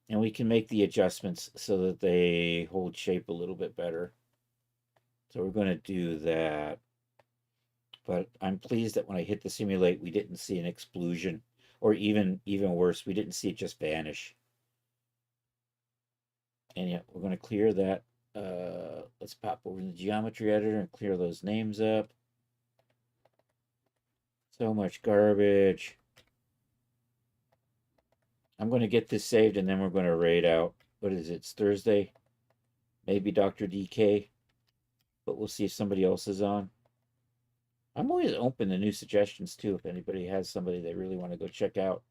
And we can make the adjustments so that they hold shape a little bit better. So we're going to do that. But I'm pleased that when I hit the simulate, we didn't see an explosion. Or even worse, we didn't see it just vanish. And yeah, we're going to clear that. Let's pop over to the geometry editor and clear those names up. So much garbage. I'm going to get this saved and then we're going to raid out. What is it? It's Thursday. Maybe Dr. DK. But we'll see if somebody else is on. I'm always open to new suggestions too if anybody has somebody they really want to go check out.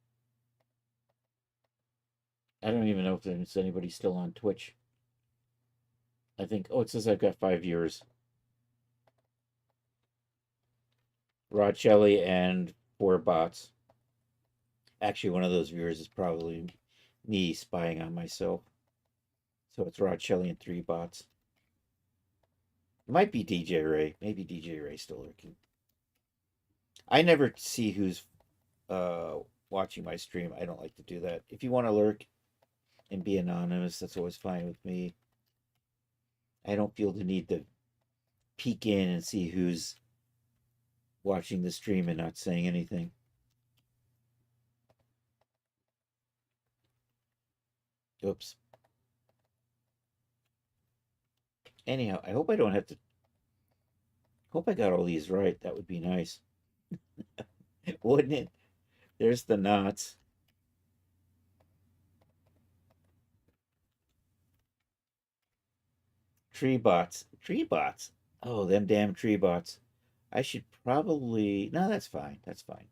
I don't even know if there's anybody still on Twitch. I think, oh, it says I've got 5 viewers. Rod Shelley and 4 bots. Actually, one of those viewers is probably me spying on myself. So it's Rod Shelley and 3 bots. It might be DJ Ray. Maybe DJ Ray's still lurking. I never see who's watching my stream. I don't like to do that. If you want to lurk and be anonymous, that's always fine with me. I don't feel the need to peek in and see who's watching the stream and not saying anything. Oops. Anyhow, I hope I don't have to... Hope I got all these right. That would be nice. Wouldn't it? There's the knots. Tree bots. Tree bots. Oh, them damn tree bots. I should probably... No, that's fine. That's fine.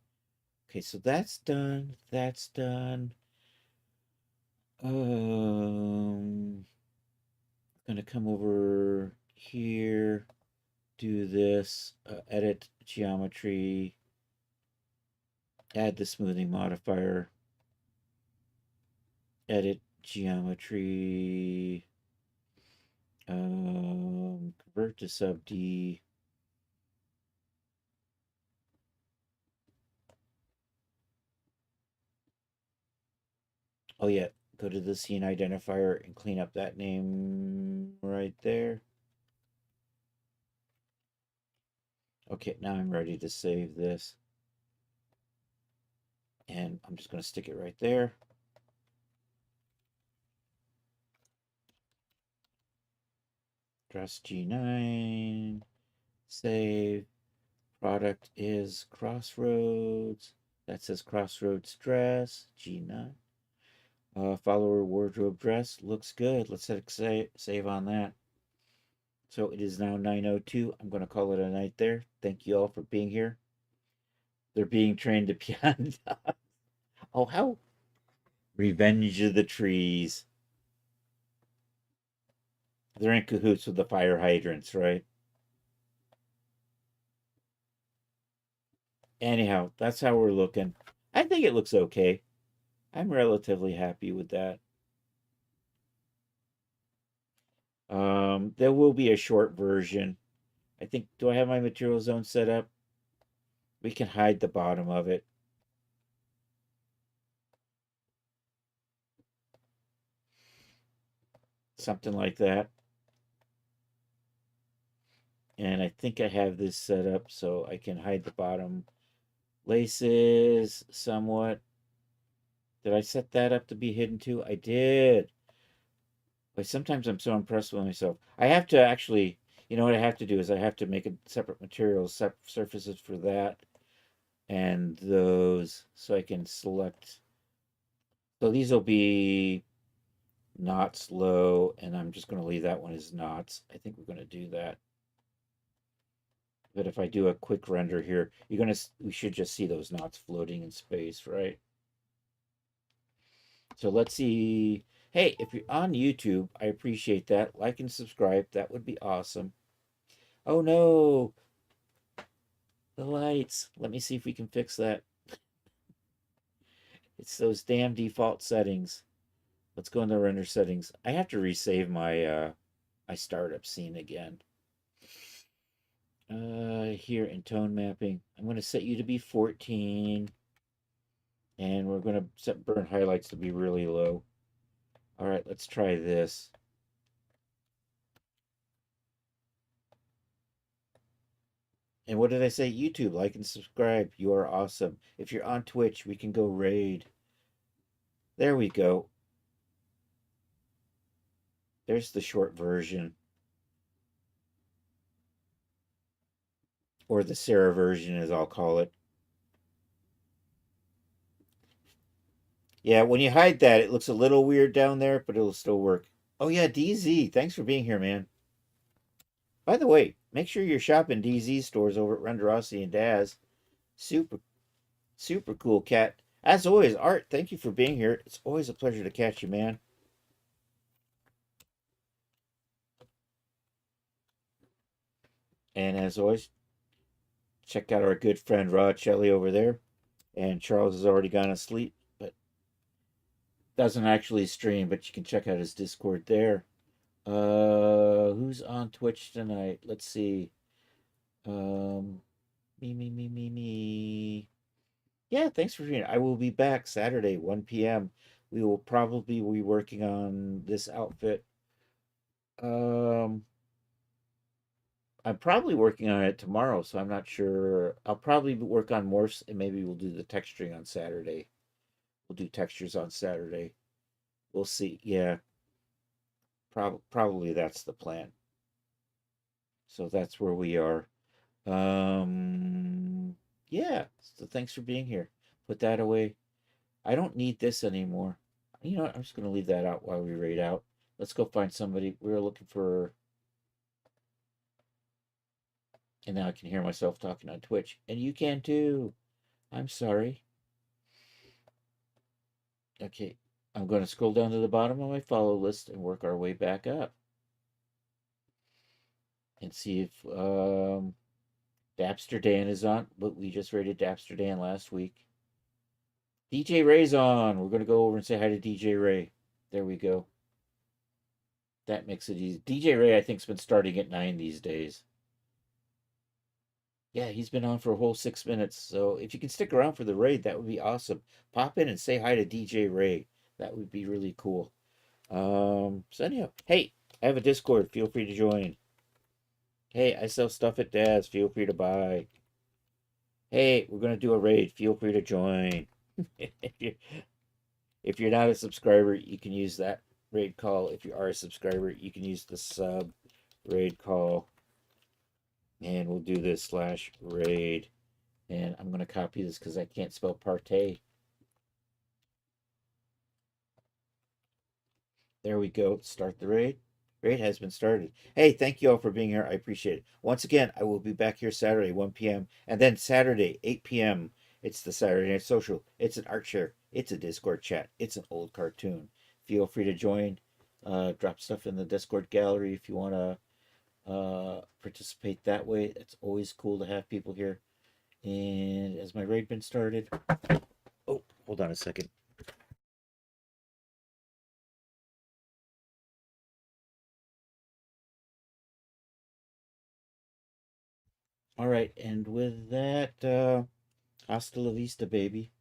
Okay, so that's done. That's done. Gonna come over here, do this, edit geometry, add the smoothing modifier, edit geometry, convert to sub D. Oh yeah, go to the scene identifier and clean up that name right there. Okay, now I'm ready to save this. And I'm just going to stick it right there. Dress G9. Save. Product is Crossroads. That says Crossroads dress. G9. Follower wardrobe dress. Looks good. Let's save on that. So it is now 9:02. I'm going to call it a night there. Thank you all for being here. They're being trained to piano. Oh, how? Revenge of the Trees. They're in cahoots with the fire hydrants, right? Anyhow, that's how we're looking. I think it looks okay. I'm relatively happy with that. There will be a short version. I think, do I have my material zone set up? We can hide the bottom of it. Something like that. And I think I have this set up so I can hide the bottom laces somewhat. Did I set that up to be hidden too? I did. But sometimes I'm so impressed with myself. I have to actually, you know what I have to do is I have to make a separate materials, surfaces for that and those so I can select. So these will be knots low, and I'm just going to leave that one as knots. I think we're going to do that. But if I do a quick render here, we should just see those knots floating in space, right? So let's see. Hey, if you're on YouTube, I appreciate that. Like and subscribe. That would be awesome. Oh no, the lights. Let me see if we can fix that. It's those damn default settings. Let's go into render settings. I have to resave my my startup scene again. Here in tone mapping, I'm going to set you to be 14. And we're going to set burn highlights to be really low. All right, let's try this. And what did I say? YouTube, like and subscribe. You are awesome. If you're on Twitch, we can go raid. There we go. There's the short version. Or the Sarah version, as I'll call it. Yeah, when you hide that, it looks a little weird down there, but it'll still work. Oh yeah, DZ, thanks for being here, man. By the way, make sure you're shopping DZ stores over at Renderosity and Daz. Super, super cool cat. As always, Art, thank you for being here. It's always a pleasure to catch you, man. And as always, check out our good friend Rod Shelley over there. And Charles has already gone to sleep, but doesn't actually stream, but you can check out his Discord there. Who's on Twitch tonight? Let's see. Me. Yeah, thanks for being here. I will be back Saturday, 1 p.m. We will probably be working on this outfit. I'm probably working on it tomorrow, so I'm not sure. I'll probably work on morphs, and maybe we'll do the texturing on Saturday. We'll do textures on Saturday. We'll see. Yeah. Probably that's the plan. So that's where we are. Yeah. So thanks for being here. Put that away. I don't need this anymore. You know what? I'm just going to leave that out while we raid out. Let's go find somebody. We're looking for... And now I can hear myself talking on Twitch. And you can too. I'm sorry. Okay. I'm going to scroll down to the bottom of my follow list and work our way back up. And see if Dapster Dan is on. But we just rated Dapster Dan last week. DJ Ray's on. We're going to go over and say hi to DJ Ray. There we go. That makes it easy. DJ Ray, I think, has been starting at 9 these days. Yeah, he's been on for a whole 6 minutes. So if you can stick around for the raid, that would be awesome. Pop in and say hi to DJ Ray. That would be really cool. So anyhow, hey, I have a Discord. Feel free to join. Hey, I sell stuff at Daz. Feel free to buy. Hey, we're going to do a raid. Feel free to join. If you're not a subscriber, you can use that raid call. If you are a subscriber, you can use the sub raid call. And we'll do this /raid. And I'm going to copy this because I can't spell partay. There we go. Start the raid. Raid has been started. Hey, thank you all for being here. I appreciate it. Once again, I will be back here Saturday, 1 p.m. And then Saturday, 8 p.m. It's the Saturday Night Social. It's an art share. It's a Discord chat. It's an old cartoon. Feel free to join. Drop stuff in the Discord gallery if you want to participate that way. It's always cool to have people here. And has my raid been started? Oh, hold on a second. All right, and with that, hasta la vista, baby.